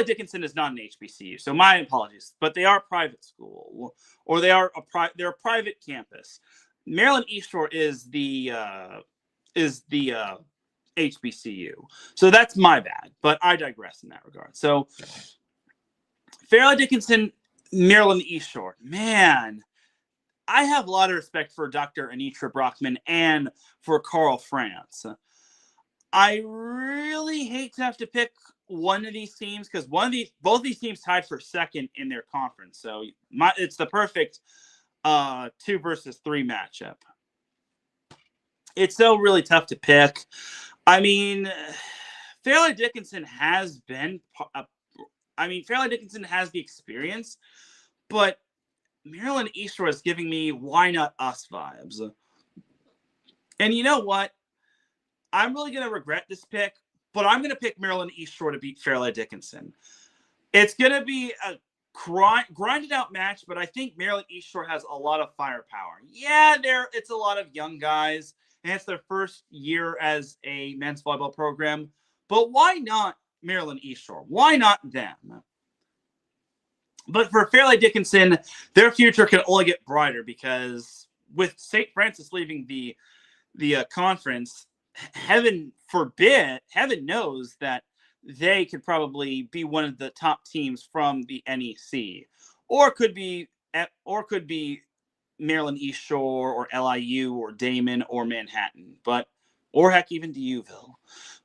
Dickinson is not an HBCU, so my apologies, but they are a private school, or they're a private campus. Maryland East Shore is the HBCU, so that's my bad, but I digress in that regard. So Fairleigh Dickinson, Maryland East Shore, man, I have a lot of respect for Dr. Anitra Brockman and for Carl France. I really hate to have to pick one of these teams because both these teams tied for second in their conference. So it's the perfect 2 versus 3 matchup. It's so really tough to pick. I mean, Fairleigh Dickinson has been. Fairleigh Dickinson has the experience, but Maryland East Shore is giving me why not us vibes. And you know what? I'm really going to regret this pick, but I'm going to pick Maryland East Shore to beat Fairleigh Dickinson. It's going to be a grinded out match, but I think Maryland East Shore has a lot of firepower. Yeah, it's a lot of young guys, and it's their first year as a men's volleyball program. But why not Maryland East Shore? Why not them? But for Fairleigh Dickinson, their future can only get brighter because with St. Francis leaving the conference, heaven knows that they could probably be one of the top teams from the NEC. or could be Maryland East Shore or LIU or Damon or Manhattan, or heck, even D'Youville.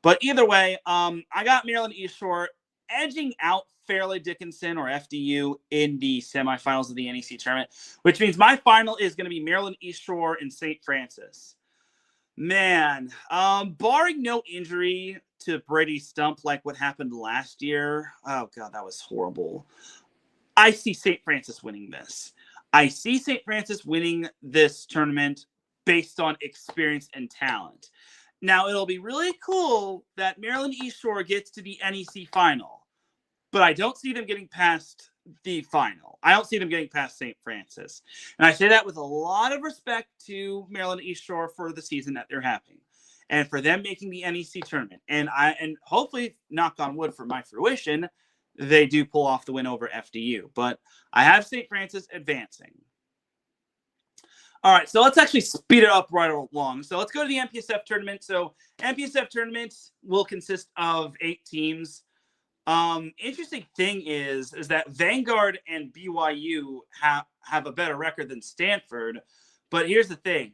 But either way, I got Maryland East Shore edging out Fairleigh Dickinson or FDU in the semifinals of the NEC tournament, which means my final is going to be Maryland East Shore and St. Francis. Man, barring no injury to Brady Stump like what happened last year, oh God, that was horrible. I see St. Francis winning this. I see St. Francis winning this tournament based on experience and talent. Now, it'll be really cool that Maryland East Shore gets to the NEC final, but I don't see them getting past the final. I don't see them getting past St. Francis. And I say that with a lot of respect to Maryland East Shore for the season that they're having and for them making the NEC tournament. And hopefully, knock on wood for my fruition, they do pull off the win over FDU. But I have St. Francis advancing. All right, so let's actually speed it up right along. So let's go to the MPSF tournament. So MPSF tournament will consist of 8 teams. Interesting thing is that Vanguard and BYU have a better record than Stanford. But here's the thing.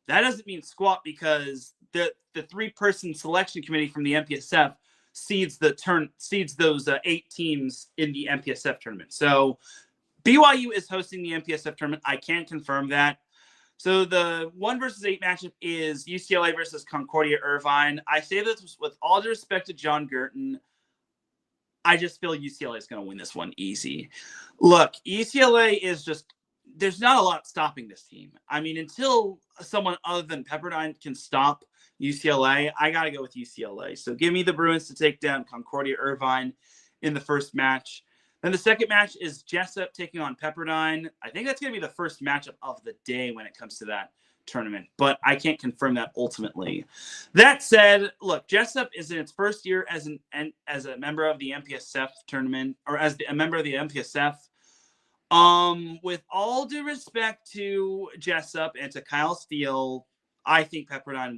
That doesn't mean squat because the 3-person selection committee from the MPSF seeds those 8 teams in the MPSF tournament. So BYU is hosting the MPSF tournament. I can't confirm that. So the 1 versus 8 matchup is UCLA versus Concordia Irvine. I say this with all due respect to John Girton. I just feel UCLA is going to win this one easy. Look, UCLA is just – there's not a lot stopping this team. I mean, until someone other than Pepperdine can stop UCLA, I got to go with UCLA. So give me the Bruins to take down Concordia Irvine in the first match. Then the second match is Jessup taking on Pepperdine. I think that's going to be the first matchup of the day when it comes to that tournament, but I can't confirm that ultimately. That said, look, Jessup is in its first year as a member of the MPSF tournament, or as a member of the MPSF. With all due respect to Jessup and to Kyle Steele, I think Pepperdine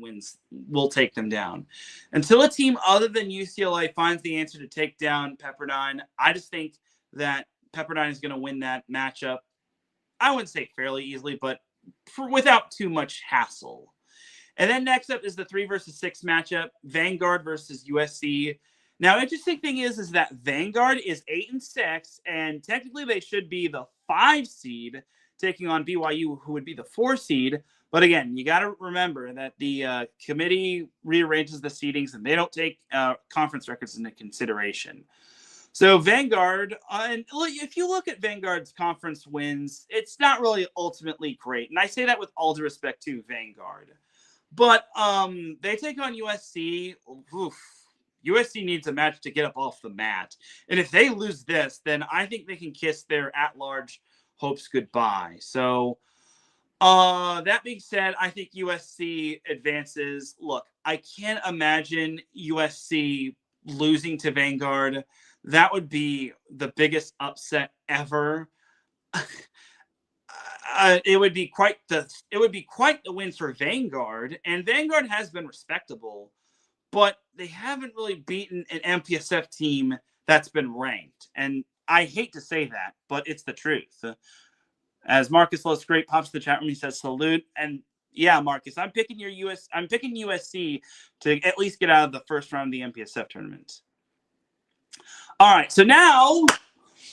will take them down. Until a team other than UCLA finds the answer to take down Pepperdine, I just think that Pepperdine is going to win that matchup. I wouldn't say fairly easily, but without too much hassle. And then next up is the 3 versus 6 matchup, Vanguard versus USC. Now, interesting thing is that Vanguard is 8-6, and technically they should be the 5 seed taking on BYU, who would be the 4 seed. But again, you got to remember that the committee rearranges the seedings, and they don't take conference records into consideration. So Vanguard, and if you look at Vanguard's conference wins, it's not really ultimately great. And I say that with all due respect to Vanguard. But they take on USC. Oof. USC needs a match to get up off the mat. And if they lose this, then I think they can kiss their at-large hopes goodbye. So that being said, I think USC advances. Look, I can't imagine USC losing to Vanguard. That would be the biggest upset ever. It would be quite the win for Vanguard, and Vanguard has been respectable, but they haven't really beaten an MPSF team that's been ranked. And I hate to say that, but it's the truth. As Marcus Lowe's great pops to the chat room, he says salute. And yeah, Marcus, I'm picking USC to at least get out of the first round of the MPSF tournament. All right, so now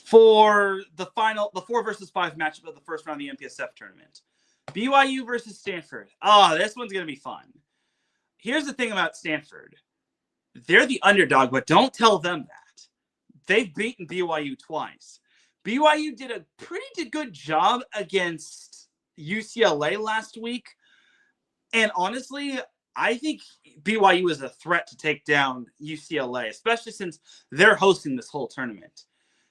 for the 4 versus 5 matchup of the first round of the MPSF tournament. BYU versus Stanford. Oh, this one's going to be fun. Here's the thing about Stanford. They're the underdog, but don't tell them that. They've beaten BYU twice. BYU did a pretty good job against UCLA last week. And honestly, I think BYU is a threat to take down UCLA, especially since they're hosting this whole tournament.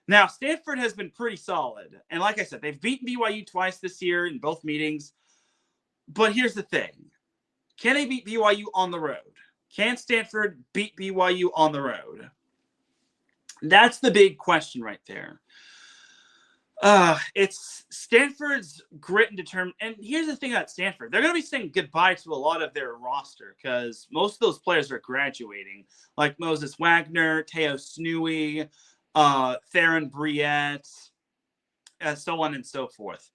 Now, Stanford has been pretty solid. And like I said, they've beaten BYU twice this year in both meetings. But here's the thing. Can they beat BYU on the road? Can Stanford beat BYU on the road? That's the big question right there. It's Stanford's grit and determination. And here's the thing about Stanford. They're going to be saying goodbye to a lot of their roster because most of those players are graduating, like Moses Wagner, Teo Snui, Theron Briette. so on and so forth.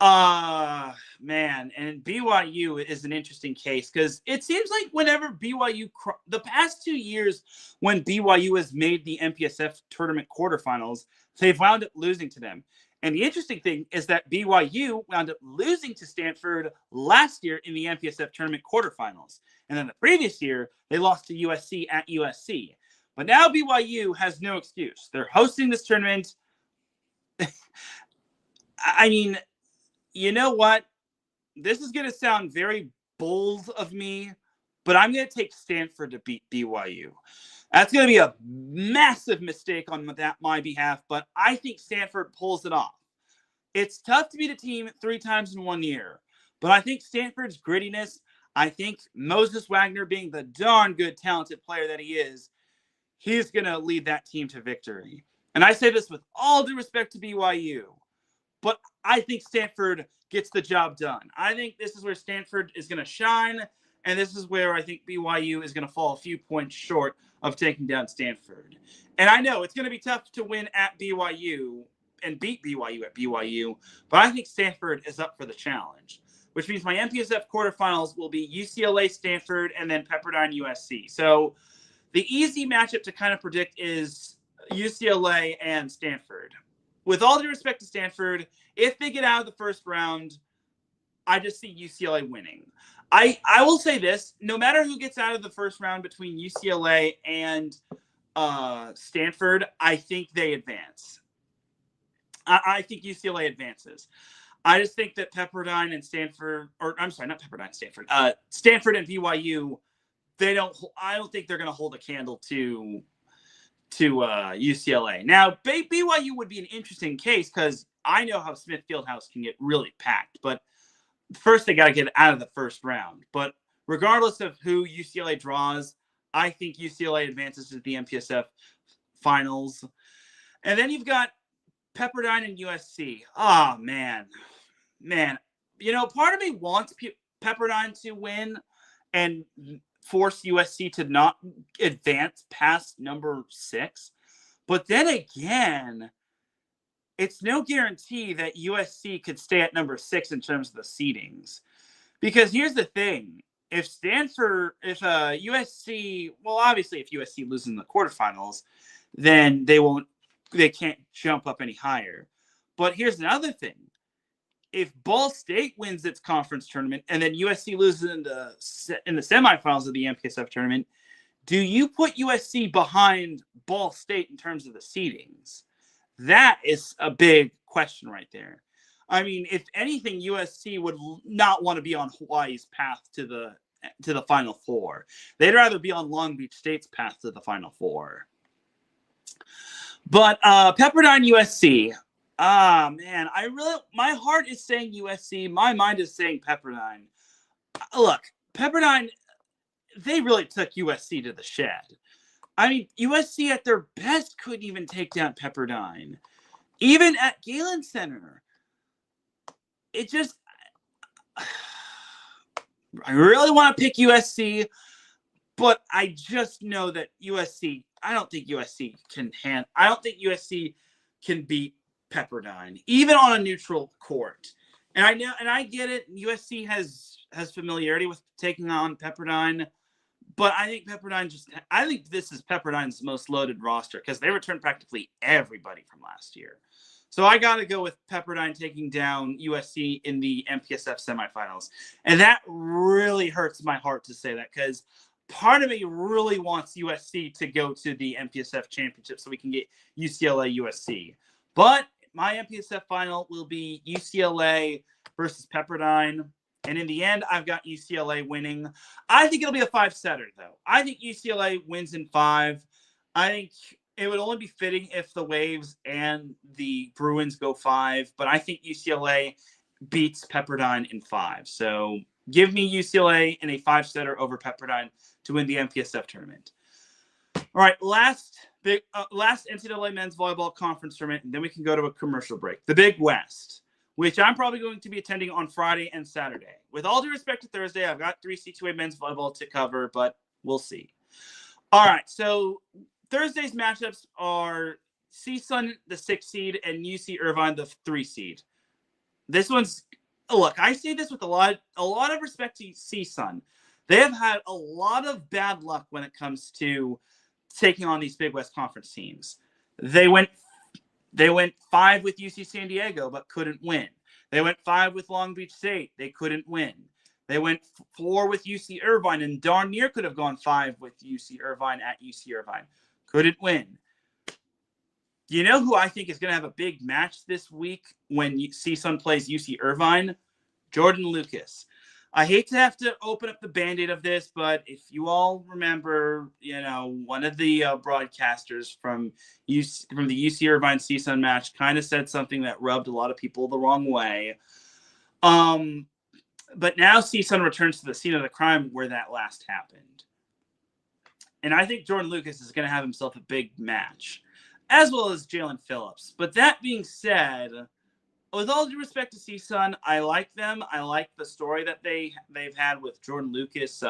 Man, and BYU is an interesting case because it seems like whenever BYU, the past 2 years when BYU has made the MPSF tournament quarterfinals, they've wound up losing to them. And the interesting thing is that BYU wound up losing to Stanford last year in the MPSF tournament quarterfinals. And then the previous year, they lost to USC at USC. But now BYU has no excuse. They're hosting this tournament. I mean, you know what? This is going to sound very bold of me, but I'm going to take Stanford to beat BYU. That's going to be a massive mistake on my behalf, but I think Stanford pulls it off. It's tough to beat a team 3 times in 1 year, but I think Stanford's grittiness, I think Moses Wagner being the darn good, talented player that he is, he's going to lead that team to victory. And I say this with all due respect to BYU, but I think Stanford gets the job done. I think this is where Stanford is going to shine, and this is where I think BYU is going to fall a few points short of taking down Stanford. And I know it's going to be tough to win at BYU and beat BYU at BYU, but I think Stanford is up for the challenge, which means my MPSF quarterfinals will be UCLA, Stanford, and then Pepperdine, USC. So the easy matchup to kind of predict is UCLA and Stanford. With all due respect to Stanford, if they get out of the first round, I just see UCLA winning. I will say this, no matter who gets out of the first round between UCLA and Stanford, I think they advance. I think UCLA advances. I just think that Pepperdine and Stanford, or I'm sorry, not Pepperdine, Stanford. Stanford and BYU, I don't think they're going to hold a candle to UCLA. Now, BYU would be an interesting case because I know how Smith Fieldhouse can get really packed, but first they got to get out of the first round. But regardless of who UCLA draws, I think UCLA advances to the MPSF finals. And then you've got Pepperdine and USC. Oh, man. You know, part of me wants Pepperdine to win and force USC to not advance past number 6. But then again, it's no guarantee that USC could stay at number 6 in terms of the seedings. Because here's the thing. If USC, well, obviously if USC loses in the quarterfinals, then they can't jump up any higher. But here's another thing. If Ball State wins its conference tournament and then USC loses in the semifinals of the MPSF tournament, do you put USC behind Ball State in terms of the seedings? That is a big question right there. I mean, if anything, USC would not want to be on Hawaii's path to the Final Four. They'd rather be on Long Beach State's path to the Final Four. But Pepperdine, USC. Man, my heart is saying USC. My mind is saying Pepperdine. Look, Pepperdine, they really took USC to the shed. I mean, USC at their best couldn't even take down Pepperdine. Even at Galen Center. It just... I really want to pick USC, but I just know that USC... I don't think USC can beat Pepperdine, even on a neutral court. And I know, and I get it. USC has familiarity with taking on Pepperdine, but I think this is Pepperdine's most loaded roster because they returned practically everybody from last year. So I got to go with Pepperdine taking down USC in the MPSF semifinals, and that really hurts my heart to say that because part of me really wants USC to go to the MPSF championship so we can get UCLA USC. But my MPSF final will be UCLA versus Pepperdine. And in the end, I've got UCLA winning. I think it'll be a 5-setter, though. I think UCLA wins in 5. I think it would only be fitting if the Waves and the Bruins go 5. But I think UCLA beats Pepperdine in 5. So give me UCLA in a 5-setter over Pepperdine to win the MPSF tournament. All right, last NCAA men's volleyball conference tournament, and then we can go to a commercial break. The Big West, which I'm probably going to be attending on Friday and Saturday. With all due respect to Thursday, I've got 3 C2A men's volleyball to cover, but we'll see. All right, so Thursday's matchups are CSUN the 6 seed and UC Irvine the 3 seed. This one's look. I say this with a lot of respect to CSUN. They have had a lot of bad luck when it comes to taking on these Big West Conference teams. They went 5 with UC San Diego but couldn't win. They went 5 with Long Beach State. They couldn't win. They went 4 with UC Irvine and darn near could have gone 5 with UC Irvine at UC Irvine. Couldn't win. You know who I think is going to have a big match this week when CSUN plays UC Irvine? Jordan Lucas. I hate to have to open up the Band-Aid of this, but if you all remember, one of the broadcasters from the UC Irvine CSUN match kind of said something that rubbed a lot of people the wrong way. But now CSUN returns to the scene of the crime where that last happened. And I think Jordan Lucas is going to have himself a big match, as well as Jalen Phillips. But that being said, with all due respect to CSUN, I like them. I like the story that they've had with Jordan Lucas,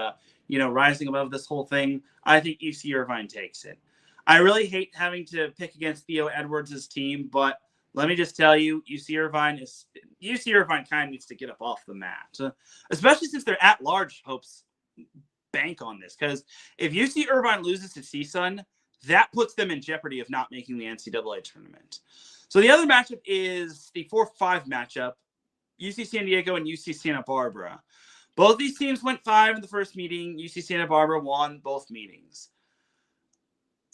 rising above this whole thing. I think UC Irvine takes it. I really hate having to pick against Theo Edwards' team, but let me just tell you, UC Irvine kind of needs to get up off the mat, especially since their at-large hopes bank on this. Because if UC Irvine loses to CSUN, that puts them in jeopardy of not making the NCAA tournament. So the other matchup is the 4-5 matchup, UC San Diego and UC Santa Barbara. Both these teams went 5 in the first meeting. UC Santa Barbara won both meetings.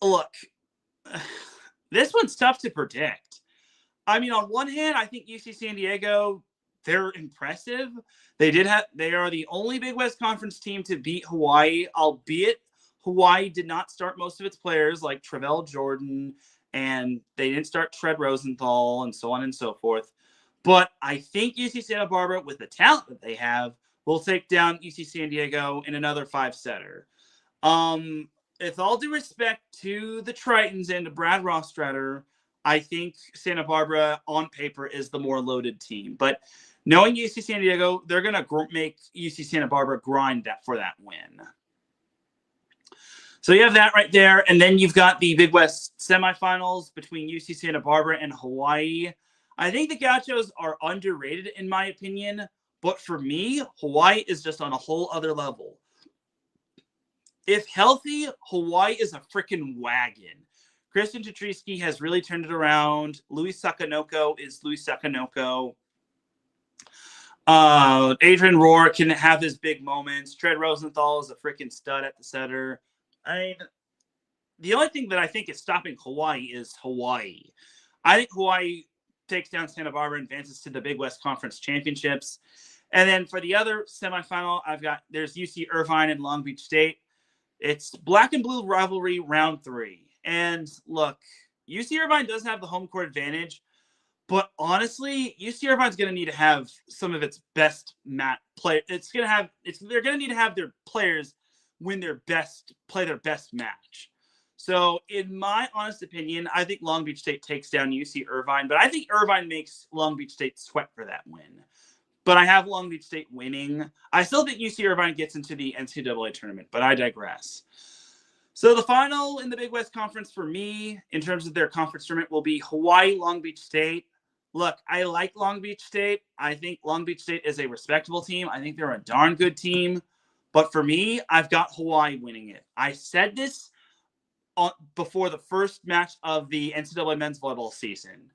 Look, this one's tough to predict. I mean, on one hand, I think UC San Diego, they're impressive. They are the only Big West Conference team to beat Hawaii, albeit Hawaii did not start most of its players like Travell Jordan, and they didn't start Tread Rosenthal and so on and so forth. But I think UC Santa Barbara, with the talent that they have, will take down UC San Diego in another 5-setter. With all due respect to the Tritons and to Brad Rostratter, I think Santa Barbara on paper is the more loaded team. But knowing UC San Diego, they're going to make UC Santa Barbara grind for that win. So you have that right there. And then you've got the Big West semifinals between UC Santa Barbara and Hawaii. I think the Gauchos are underrated in my opinion. But for me, Hawaii is just on a whole other level. If healthy, Hawaii is a freaking wagon. Christian Tetrisky has really turned it around. Luis Sakanoko is Luis Sakanoko. Adrian Rohr can have his big moments. Tread Rosenthal is a freaking stud at the center. The only thing that I think is stopping Hawaii is Hawaii. I think Hawaii takes down Santa Barbara and advances to the Big West Conference Championships. And then for the other semifinal, there's UC Irvine and Long Beach State. It's black and blue rivalry round 3. And look, UC Irvine does have the home court advantage, but honestly, UC Irvine's going to need to have some of its best play. They're going to need to have their players play their best match. So in my honest opinion, I think Long Beach State takes down UC Irvine, but I think Irvine makes Long Beach State sweat for that win. But I have Long Beach State winning. I still think UC Irvine gets into the NCAA tournament, but I digress. So the final in the Big West Conference for me, in terms of their conference tournament, will be Hawaii, Long Beach State. Look, I like Long Beach State. I think Long Beach State is a respectable team. I think they're a darn good team. But for me, I've got Hawaii winning it. I said this before the first match of the NCAA men's volleyball season.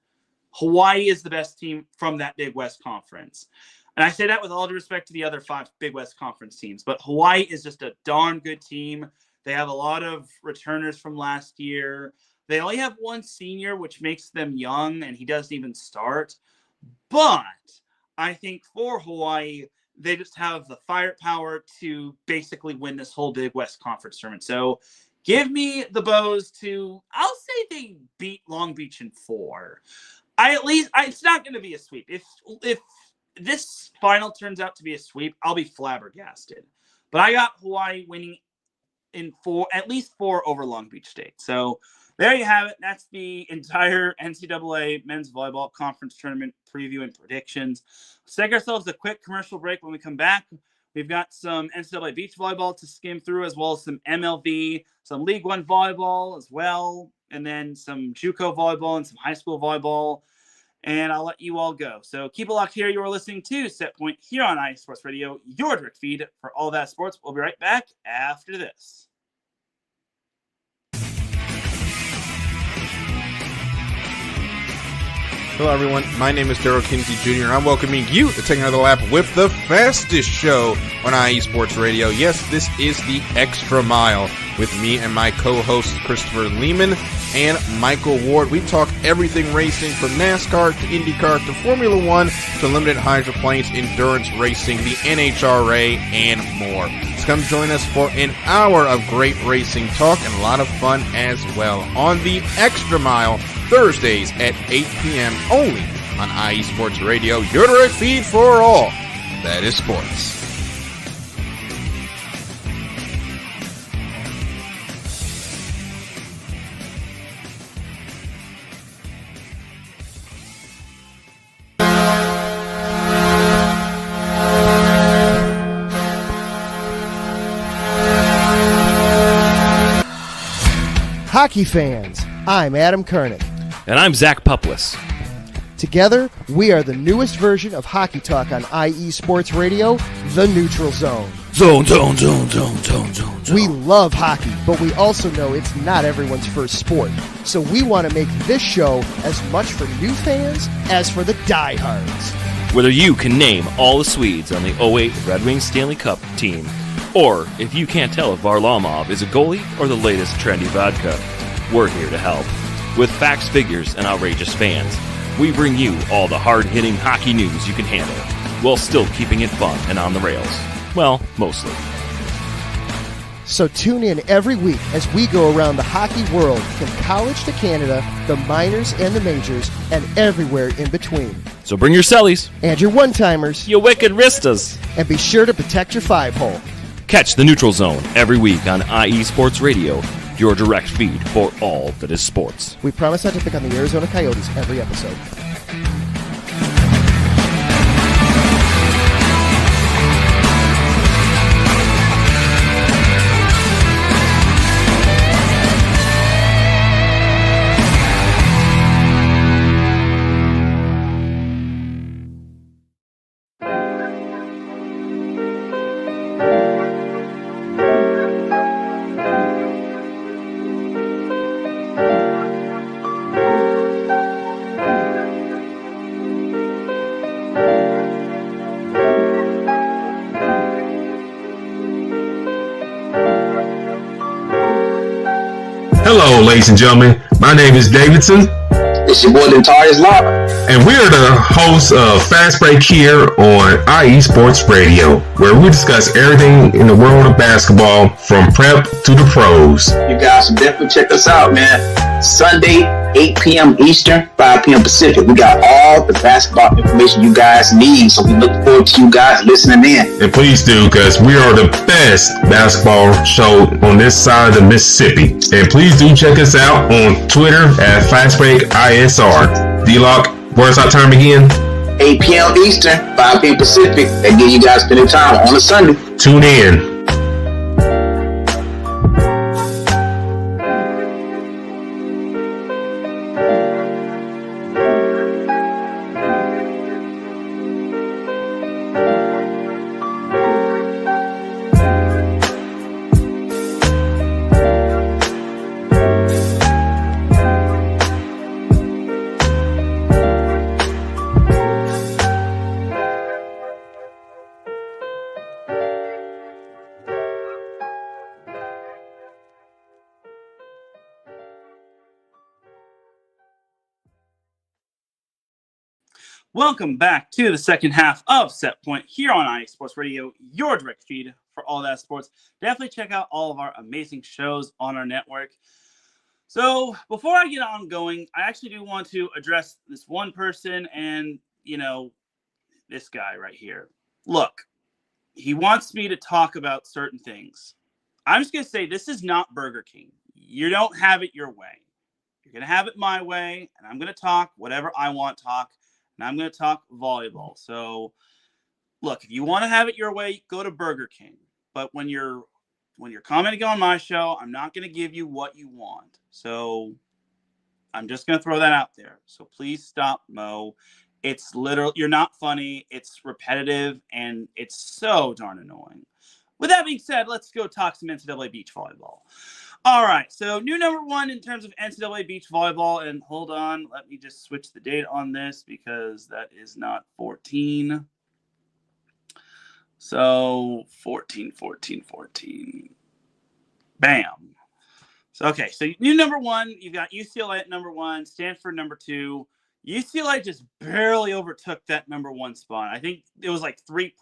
Hawaii is the best team from that Big West Conference. And I say that with all due respect to the other 5 Big West Conference teams. But Hawaii is just a darn good team. They have a lot of returners from last year. They only have one senior, which makes them young, and he doesn't even start. But I think for Hawaii, they just have the firepower to basically win this whole Big West Conference tournament. So give me the Bows I'll say they beat Long Beach in 4. It's not going to be a sweep. If this final turns out to be a sweep, I'll be flabbergasted. But I got Hawaii winning in 4, at least 4 over Long Beach State. So there you have it. That's the entire NCAA men's volleyball conference tournament preview and predictions. Let's take ourselves a quick commercial break. When we come back, we've got some NCAA beach volleyball to skim through, as well as some MLV, some League One volleyball as well. and then some JUCO volleyball and some high school volleyball. And I'll let you all go. So keep it locked here. You are listening to Set Point here on IE Sports Radio, your direct feed for all that sports. We'll be right back after this. Hello, everyone. My name is Daryl Kinsey Jr., and I'm welcoming you to take another lap with the fastest show on IE Sports Radio. Yes, this is the Extra Mile with me and my co-hosts Christopher Lehman and Michael Ward. We talk everything racing from NASCAR to IndyCar to Formula One to limited hydroplanes, endurance racing, the NHRA, and more. So come join us for an hour of great racing talk and a lot of fun as well on the Extra Mile, Thursdays at 8 p.m. only on IE Sports Radio, your direct feed for all that is sports. Hockey fans, I'm Adam Kernan. And I'm Zach Puplis. Together, we are the newest version of Hockey Talk on IE Sports Radio, The Neutral Zone. Zone. We love hockey, but we also know it's not everyone's first sport. So we want to make this show as much for new fans as for the diehards. Whether you can name all the Swedes on the 08 Red Wings Stanley Cup team, or if you can't tell if Varlamov is a goalie or the latest trendy vodka, we're here to help. With facts, figures, and outrageous fans, we bring you all the hard-hitting hockey news you can handle, while still keeping it fun and on the rails. Well, mostly. So tune in every week as we go around the hockey world, from college to Canada, the minors and the majors, and everywhere in between. So bring your cellies. And your one-timers. You wicked wristas. And be sure to protect your five-hole. Catch the Neutral Zone every week on IE Sports Radio, your direct feed for all that is sports. We promise not to pick on the Arizona Coyotes every episode. Hello, ladies and gentlemen. My name is Davidson. It's your boy, Dentarius Locke. And we are the hosts of Fast Break here on IE Sports Radio, where we discuss everything in the world of basketball from prep to the pros. You guys should definitely check us out, man. Sunday, 8 p.m. Eastern, 5 p.m. Pacific. We got all the basketball information you guys need, so we look forward to you guys listening in. And please do, because we are the best basketball show on this side of the Mississippi. And please do check us out on Twitter at FastBreakISR. D-Lock, where's our time again? 8 p.m. Eastern, 5 p.m. Pacific. That gives you guys spending time on a Sunday. Tune in. Welcome back to the second half of Set Point here on IE Sports Radio, your direct feed for all that sports. Definitely check out all of our amazing shows on our network. So before I get on going, I actually do want to address this one person and, this guy right here. Look, he wants me to talk about certain things. I'm just going to say this is not Burger King. You don't have it your way. You're going to have it my way, and I'm going to talk whatever I want to talk. And I'm going to talk volleyball. So, look, if you want to have it your way, go to Burger King. But when you're commenting on my show, I'm not going to give you what you want. So, I'm just going to throw that out there. So please stop, Mo. It's literal. You're not funny. It's repetitive, and it's so darn annoying. With that being said, let's go talk some NCAA beach volleyball. All right, so new number 1 in terms of NCAA beach volleyball, and hold on, let me just switch the date on this because that is not 14. So 14. Bam. So, okay, so new number 1, you've got UCLA at number 1, Stanford number 2. UCLA just barely overtook that number 1 spot. I think it was like 3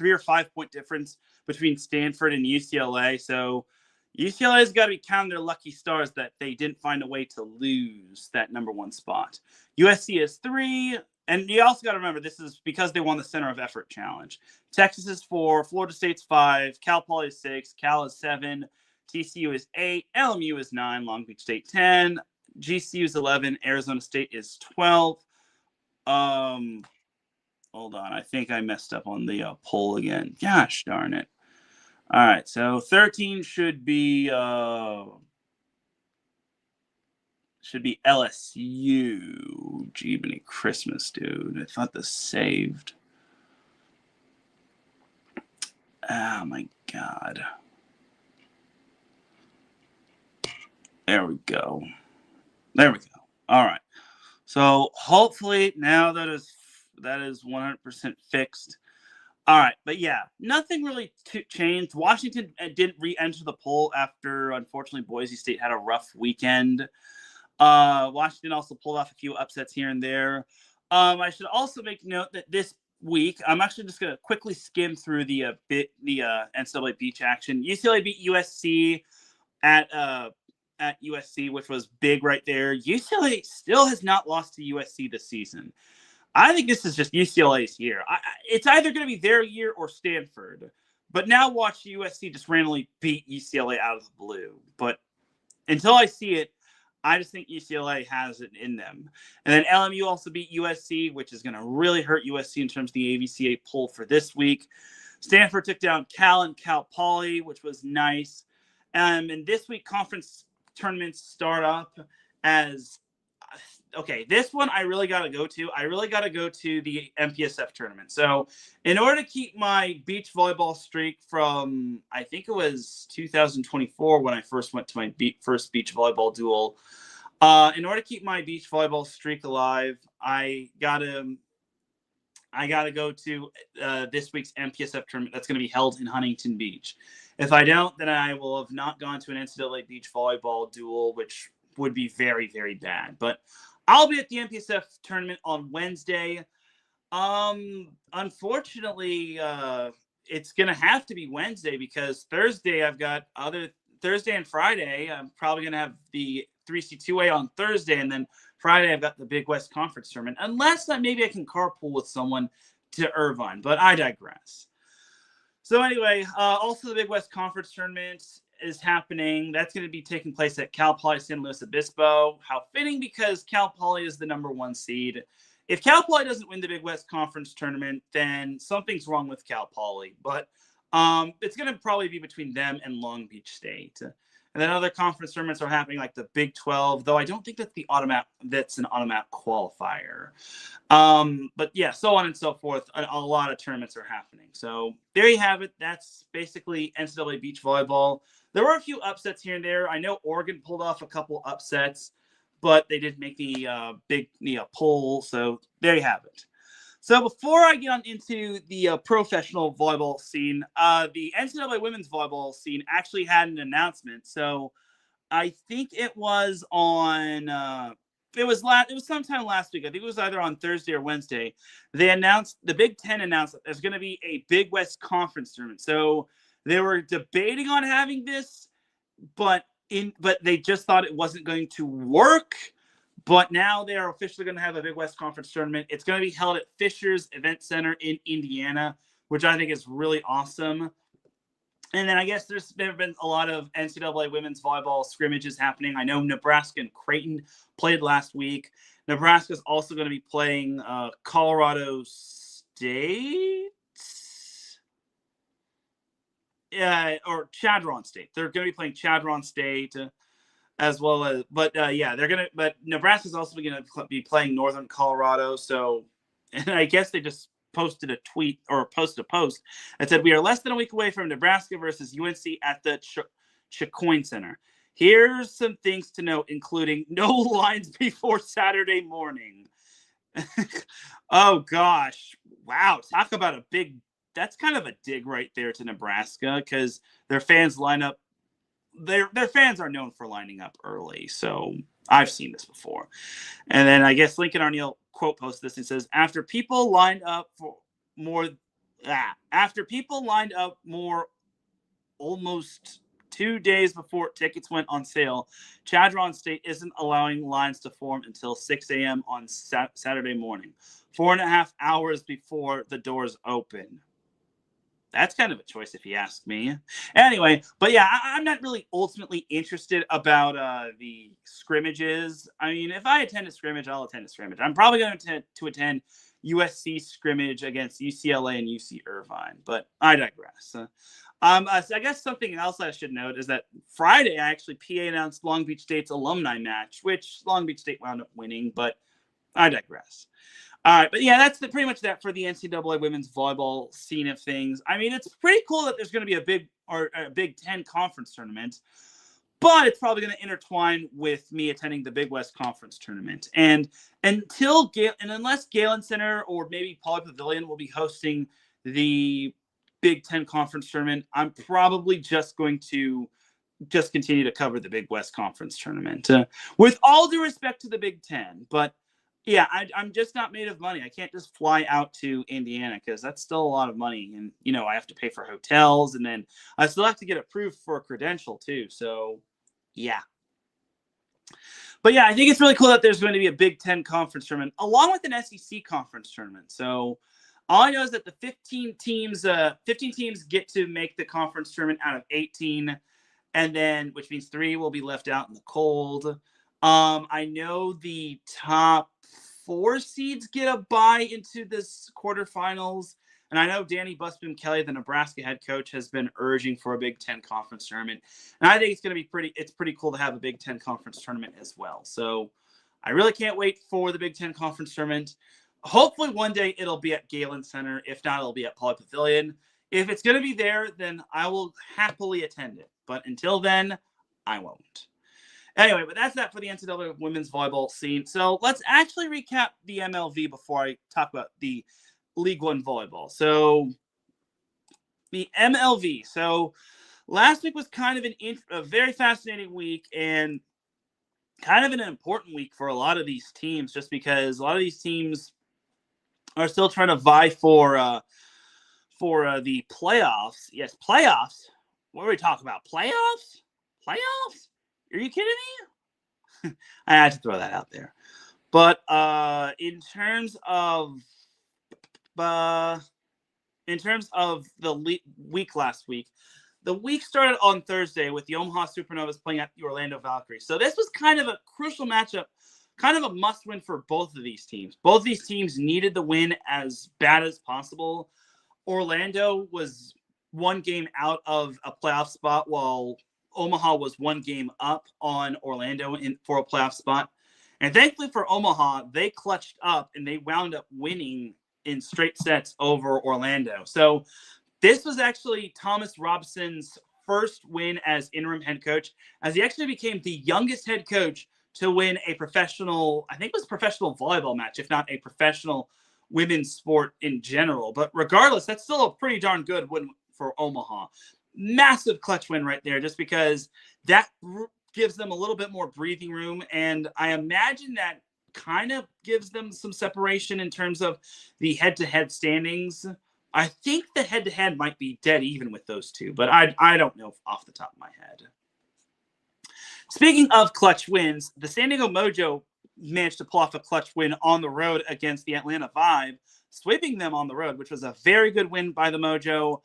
or 5 point difference between Stanford and UCLA. So UCLA's got to be counting their lucky stars that they didn't find a way to lose that number 1 spot. USC is 3, and you also got to remember this is because they won the Center of Effort Challenge. Texas is 4, Florida State's 5, Cal Poly is 6, Cal is 7, TCU is 8, LMU is 9, Long Beach State 10, GCU is 11, Arizona State is 12. Hold on, I think I messed up on the poll again. Gosh darn it. All right, so 13 should be LSU. Jiminy Christmas, dude. I thought this saved. Oh my God. There we go. All right. So hopefully now that is 100% fixed. All right, but yeah, nothing really changed. Washington didn't re-enter the poll after, unfortunately, Boise State had a rough weekend. Washington also pulled off a few upsets here and there. I should also make note that this week, I'm actually just going to quickly skim through the NCAA beach action. UCLA beat USC at USC, which was big right there. UCLA still has not lost to USC this season. I think this is just UCLA's year. It's either going to be their year or Stanford. But now watch USC just randomly beat UCLA out of the blue. But until I see it, I just think UCLA has it in them. And then LMU also beat USC, which is going to really hurt USC in terms of the AVCA poll for this week. Stanford took down Cal and Cal Poly, which was nice. And this week, conference tournaments start up as... Okay, this one I really got to go to. I really got to go to the MPSF tournament. So in order to keep my beach volleyball streak from, I think it was 2024 when I first went to my first beach volleyball duel, in order to keep my beach volleyball streak alive, I gotta go to this week's MPSF tournament that's going to be held in Huntington Beach. If I don't, then I will have not gone to an NCAA beach volleyball duel, which would be very, very bad. But I'll be at the MPSF tournament on Wednesday. Unfortunately, it's going to have to be Wednesday because Thursday Thursday and Friday. I'm probably going to have the 3C2A on Thursday, and then Friday I've got the Big West Conference tournament. Unless maybe I can carpool with someone to Irvine, but I digress. So anyway, also the Big West Conference tournament is happening. That's going to be taking place at Cal Poly San Luis Obispo. How fitting, because Cal Poly is the number 1 seed. If Cal Poly doesn't win the Big West Conference tournament, then something's wrong with Cal Poly. But it's going to probably be between them and Long Beach State. And then other conference tournaments are happening, like the Big 12, though I don't think that's an automatic qualifier. But yeah, so on and so forth. A lot of tournaments are happening. So there you have it. That's basically NCAA beach volleyball. There were a few upsets here and there. I know Oregon pulled off a couple upsets, but they didn't make the poll. So there you have it. So before I get on into the professional volleyball scene, the NCAA women's volleyball scene actually had an announcement. So I think it was on it was sometime last week. I think it was either on Thursday or Wednesday. The Big Ten announced that there's going to be a Big West Conference tournament. So they were debating on having this, but they just thought it wasn't going to work. But now they are officially going to have a Big West Conference tournament. It's going to be held at Fisher's Event Center in Indiana, which I think is really awesome. And then I guess there have been a lot of NCAA women's volleyball scrimmages happening. I know Nebraska and Creighton played last week. Nebraska is also going to be playing Colorado State. Or Chadron State. They're going to be playing Chadron State. as well as, but Nebraska's also going to be playing Northern Colorado. So, and I guess they just posted a tweet or posted a post that said, we are less than a week away from Nebraska versus UNC at the Chicoine Center. Here's some things to note, including no lines before Saturday morning. Oh, gosh. Wow. Talk about a big, that's kind of a dig right there to Nebraska because their fans line up. Their fans are known for lining up early. So I've seen this before. And then I guess Lincoln Arneal quote posted this and says, after people lined up almost 2 days before tickets went on sale, Chadron State isn't allowing lines to form until 6 a.m. on Saturday morning, 4.5 hours before the doors open. That's kind of a choice if you ask me. Anyway, but yeah, I'm not really ultimately interested about the scrimmages. I mean, if I attend a scrimmage, I'll attend a scrimmage. I'm probably going to attend USC scrimmage against UCLA and UC Irvine, but I digress. So I guess something else I should note is that Friday, actually, PA announced Long Beach State's alumni match, which Long Beach State wound up winning, but I digress. All right, but yeah, that's pretty much that for the NCAA women's volleyball scene of things. I mean, it's pretty cool that there's going to be a Big Ten conference tournament, but it's probably going to intertwine with me attending the Big West Conference tournament. And unless Galen Center or maybe Pauley Pavilion will be hosting the Big Ten conference tournament, I'm probably just going to continue to cover the Big West Conference tournament with all due respect to the Big Ten, but. Yeah, I'm just not made of money. I can't just fly out to Indiana because that's still a lot of money. And, I have to pay for hotels and then I still have to get approved for a credential too. So, yeah. But yeah, I think it's really cool that there's going to be a Big Ten conference tournament along with an SEC conference tournament. So all I know is that the 15 teams get to make the conference tournament out of 18. And then, which means 3 will be left out in the cold. I know the top 4 seeds get a bye into this quarterfinals. And I know Danny Busby Kelly, the Nebraska head coach, has been urging for a Big Ten conference tournament. And I think it's going to be pretty cool to have a Big Ten conference tournament as well. So I really can't wait for the Big Ten conference tournament. Hopefully one day it'll be at Galen Center. If not, it'll be at Pauley Pavilion. If it's going to be there, then I will happily attend it. But until then, I won't. Anyway, but that's that for the NCAA women's volleyball scene. So let's actually recap the MLV before I talk about the League One volleyball. So the MLV. So last week was kind of a very fascinating week and kind of an important week for a lot of these teams, just because a lot of these teams are still trying to vie for the playoffs. Yes, playoffs. What are we talking about? Playoffs? Playoffs? Are you kidding me? I had to throw that out there. But in terms of the week last week, the week started on Thursday with the Omaha Supernovas playing at the Orlando Valkyries. So this was kind of a crucial matchup, kind of a must-win for both of these teams. Both these teams needed the win as bad as possible. Orlando was 1 game out of a playoff spot, while Omaha was 1 game up on Orlando for a playoff spot. And thankfully for Omaha, they clutched up and they wound up winning in straight sets over Orlando. So this was actually Thomas Robson's first win as interim head coach, as he actually became the youngest head coach to win a professional, I think it was professional volleyball match, if not a professional women's sport in general. But regardless, that's still a pretty darn good win for Omaha. Massive clutch win right there, just because that gives them a little bit more breathing room. And I imagine that kind of gives them some separation in terms of the head-to-head standings. I think the head-to-head might be dead even with those two, but I don't know off the top of my head. Speaking of clutch wins, the San Diego Mojo managed to pull off a clutch win on the road against the Atlanta Vibe, sweeping them on the road, which was a very good win by the Mojo.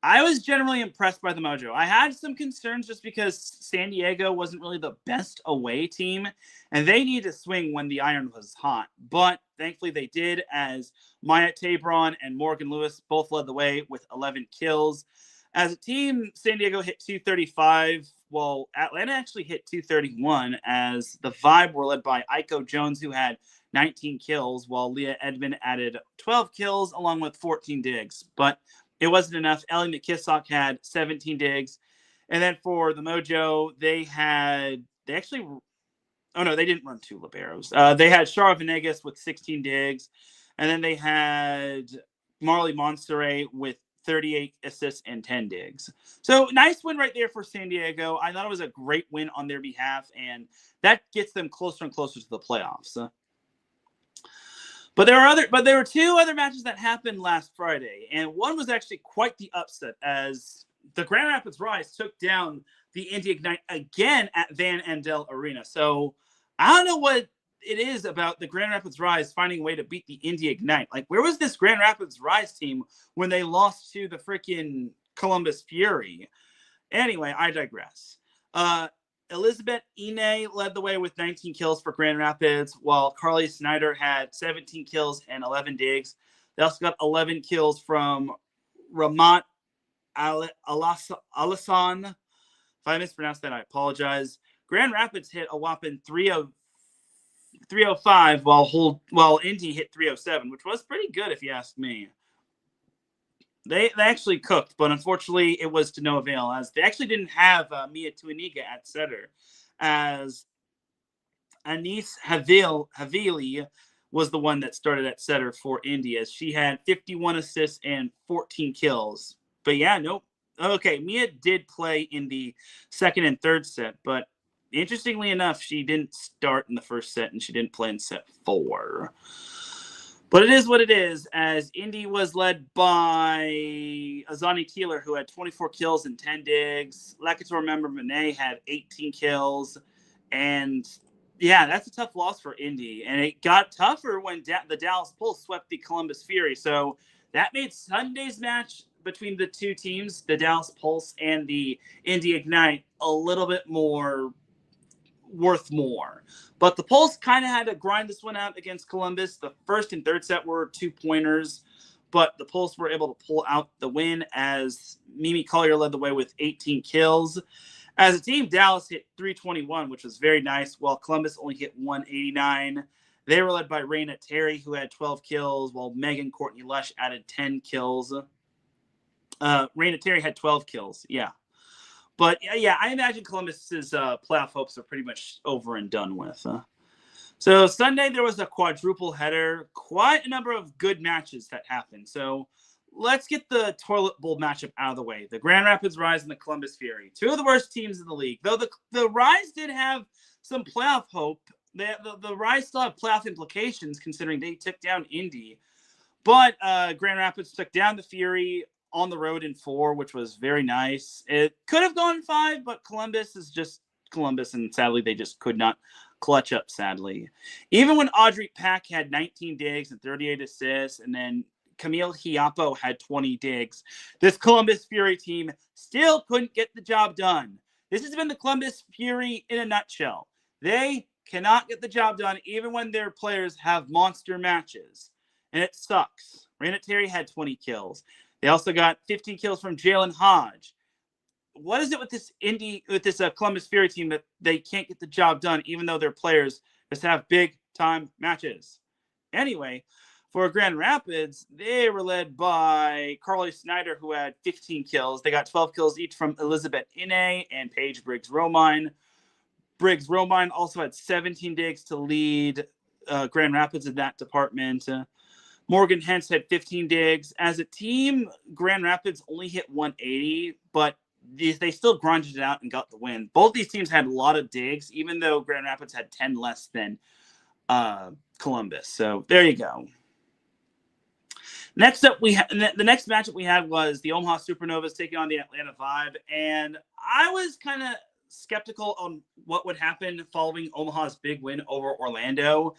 I was generally impressed by the Mojo. I had some concerns just because San Diego wasn't really the best away team, and they needed to swing when the iron was hot. But thankfully they did, as Maya Tabron and Morgan Lewis both led the way with 11 kills. As a team, San Diego hit 235 Well, Atlanta actually hit 231 as the Vibe were led by Iko Jones, who had 19 kills, while Leah Edmond added 12 kills along with 14 digs. But it wasn't enough. Ellie McKissock had 17 digs. And then for the Mojo, they didn't run 2 liberos. They had Shara Venegas with 16 digs. And then they had Marley Monserrat with 38 assists and 10 digs. So nice win right there for San Diego. I thought it was a great win on their behalf, and that gets them closer and closer to the playoffs. But there were 2 other matches that happened last Friday, and one was actually quite the upset as the Grand Rapids Rise took down the Indy Ignite again at Van Andel Arena. So I don't know what it is about the Grand Rapids Rise finding a way to beat the Indy Ignite. Like, where was this Grand Rapids Rise team when they lost to the freaking Columbus Fury? Anyway, I digress. Elizabeth Ine led the way with 19 kills for Grand Rapids, while Carly Snyder had 17 kills and 11 digs. They also got 11 kills from Ramat Alasan. If I mispronounced that, I apologize. Grand Rapids hit a whopping 305, while Indy hit 307, which was pretty good if you ask me. They actually cooked, but unfortunately it was to no avail, as they actually didn't have Mia Tuaniga at setter, as Anis Havili was the one that started at setter for Indy, as she had 51 assists and 14 kills. But yeah, nope. Okay, Mia did play in the second and third set, but interestingly enough, she didn't start in the first set, and she didn't play in set 4. But it is what it is, as Indy was led by Azani Keeler, who had 24 kills and 10 digs. Lakator member Monet had 18 kills. And, yeah, that's a tough loss for Indy. And it got tougher when the Dallas Pulse swept the Columbus Fury. So that made Sunday's match between the 2 teams, the Dallas Pulse and the Indy Ignite, a little bit more worth more. But the Pulse kind of had to grind this one out against Columbus. The first and third set were 2-pointers, but the Pulse were able to pull out the win as Mimi Collier led the way with 18 kills. As a team, Dallas hit 321, which was very nice, while Columbus only hit 189. They were led by Raina Terry, who had 12 kills, while Megan Courtney Lush added 10 kills. Raina Terry had 12 kills, yeah. But, yeah, I imagine Columbus's playoff hopes are pretty much over and done with. So Sunday, there was a quadruple header. Quite a number of good matches that happened. So let's get the toilet bowl matchup out of the way. The Grand Rapids Rise and the Columbus Fury. 2 of the worst teams in the league. Though the Rise did have some playoff hope. The Rise still have playoff implications considering they took down Indy. But Grand Rapids took down the Fury on the road in 4, which was very nice. It could have gone 5, but Columbus is just Columbus, and sadly they just could not clutch up, sadly. Even when Audrey Pack had 19 digs and 38 assists, and then Camille Hiapo had 20 digs, this Columbus Fury team still couldn't get the job done. This has been the Columbus Fury in a nutshell. They cannot get the job done even when their players have monster matches, and it sucks. Raina Terry had 20 kills. They also got 15 kills from Jalen Hodge. What is it with this Columbus Fury team that they can't get the job done, even though their players just have big time matches? Anyway, for Grand Rapids, they were led by Carly Snyder, who had 15 kills. They got 12 kills each from Elizabeth Ine and Paige Briggs-Romine. Briggs-Romine also had 17 digs to lead Grand Rapids in that department. Morgan Hentz had 15 digs. As a team, Grand Rapids only hit 180, but they still grinded it out and got the win. Both these teams had a lot of digs, even though Grand Rapids had 10 less than Columbus. So there you go. Next up, the next matchup we had was the Omaha Supernovas taking on the Atlanta Vibe, and I was kind of skeptical on what would happen following Omaha's big win over Orlando.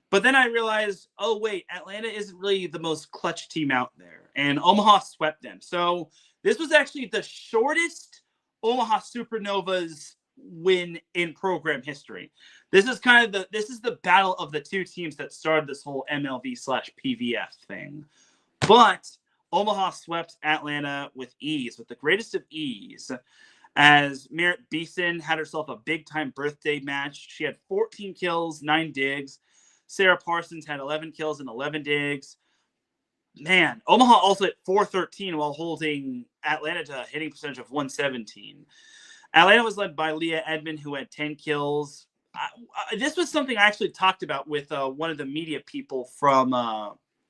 But then I realized, oh, wait, Atlanta isn't really the most clutch team out there. And Omaha swept them. So this was actually the shortest Omaha Supernovas win in program history. This is the battle of the 2 teams that started this whole MLV/PVF thing. But Omaha swept Atlanta with ease, with the greatest of ease. as Merritt Beeson had herself a big-time birthday match. She had 14 kills, 9 digs. Sarah Parsons had 11 kills and 11 digs. Man, Omaha also hit 413 while holding Atlanta to a hitting percentage of 117. Atlanta was led by Leah Edmond, who had 10 kills. This was something I actually talked about with one of the media people from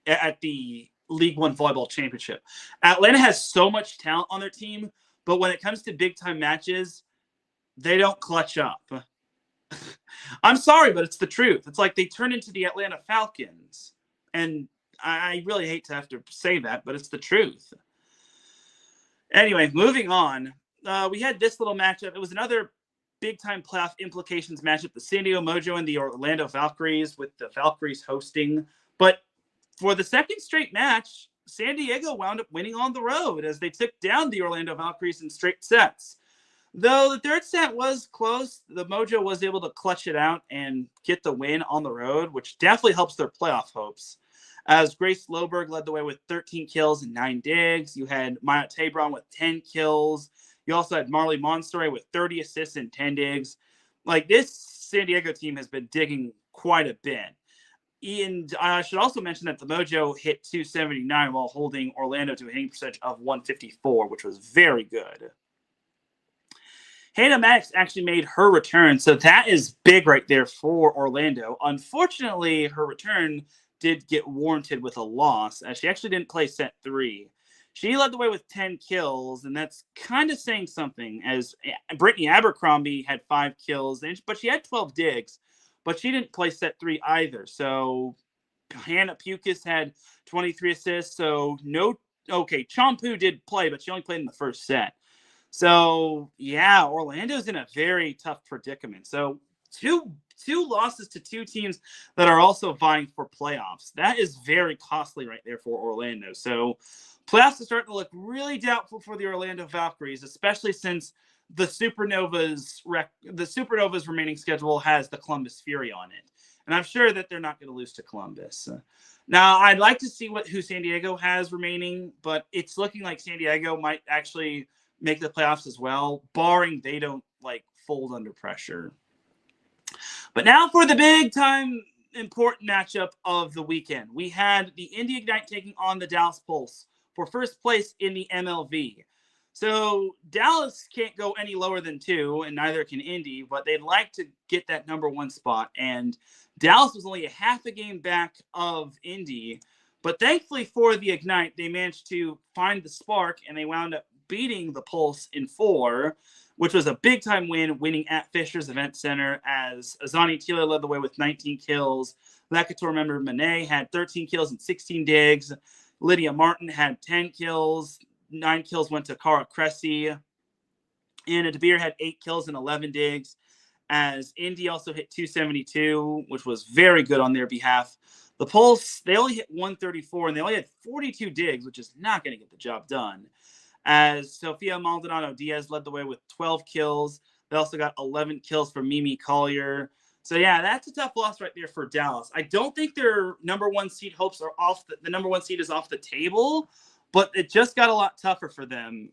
at the League One Volleyball Championship. Atlanta has so much talent on their team, but when it comes to big-time matches, they don't clutch up. I'm sorry, but it's the truth. It's like they turn into the Atlanta Falcons. And I really hate to have to say that, but it's the truth. Anyway, moving on. We had this little matchup. It was another big-time playoff implications matchup, the San Diego Mojo and the Orlando Valkyries, with the Valkyries hosting. But for the second straight match, San Diego wound up winning on the road as they took down the Orlando Valkyries in straight sets. Though the third set was close, the Mojo was able to clutch it out and get the win on the road, which definitely helps their playoff hopes. As Grace Loberg led the way with 13 kills and 9 digs. You had Maya Tabron with 10 kills. You also had Marley Monstory with 30 assists and 10 digs. Like, this San Diego team has been digging quite a bit. And I should also mention that the Mojo hit 279 while holding Orlando to a hitting percentage of 154, which was very good. Hannah Maddox actually made her return, so that is big right there for Orlando. Unfortunately, her return did get warranted with a loss, as she actually didn't play set 3. She led the way with 10 kills, and that's kind of saying something, as Brittany Abercrombie had 5 kills, but she had 12 digs, but she didn't play set 3 either. So Hannah Pukas had 23 assists, so Champu did play, but she only played in the first set. So, yeah, Orlando's in a very tough predicament. So, two losses to 2 teams that are also vying for playoffs. That is very costly right there for Orlando. So, playoffs are starting to look really doubtful for the Orlando Valkyries, especially since the Supernovas' remaining schedule has the Columbus Fury on it. And I'm sure that they're not going to lose to Columbus. Now, I'd like to see who San Diego has remaining, but it's looking like San Diego might actually make the playoffs as well, barring they don't fold under pressure. But now for the big time important matchup of the weekend. We had the Indy Ignite taking on the Dallas Pulse for first place in the MLV. So Dallas can't go any lower than 2, and neither can Indy, but they'd like to get that number 1 spot. And Dallas was only a half a game back of Indy, but thankfully for the Ignite, they managed to find the spark, and they wound up beating the Pulse in 4, which was a big-time win, winning at Fisher's Event Center, as Azani Tila led the way with 19 kills. Lakator member Monet had 13 kills and 16 digs. Lydia Martin had 10 kills. 9 kills went to Cara Cressy. Anna DeVere had 8 kills and 11 digs, as Indy also hit 272, which was very good on their behalf. The Pulse, they only hit 134, and they only had 42 digs, which is not going to get the job done. As Sofia Maldonado Diaz led the way with 12 kills. They also got 11 kills from Mimi Collier. So, yeah, that's a tough loss right there for Dallas. I don't think their number 1 seed hopes are off. The number 1 seed is off the table, but it just got a lot tougher for them,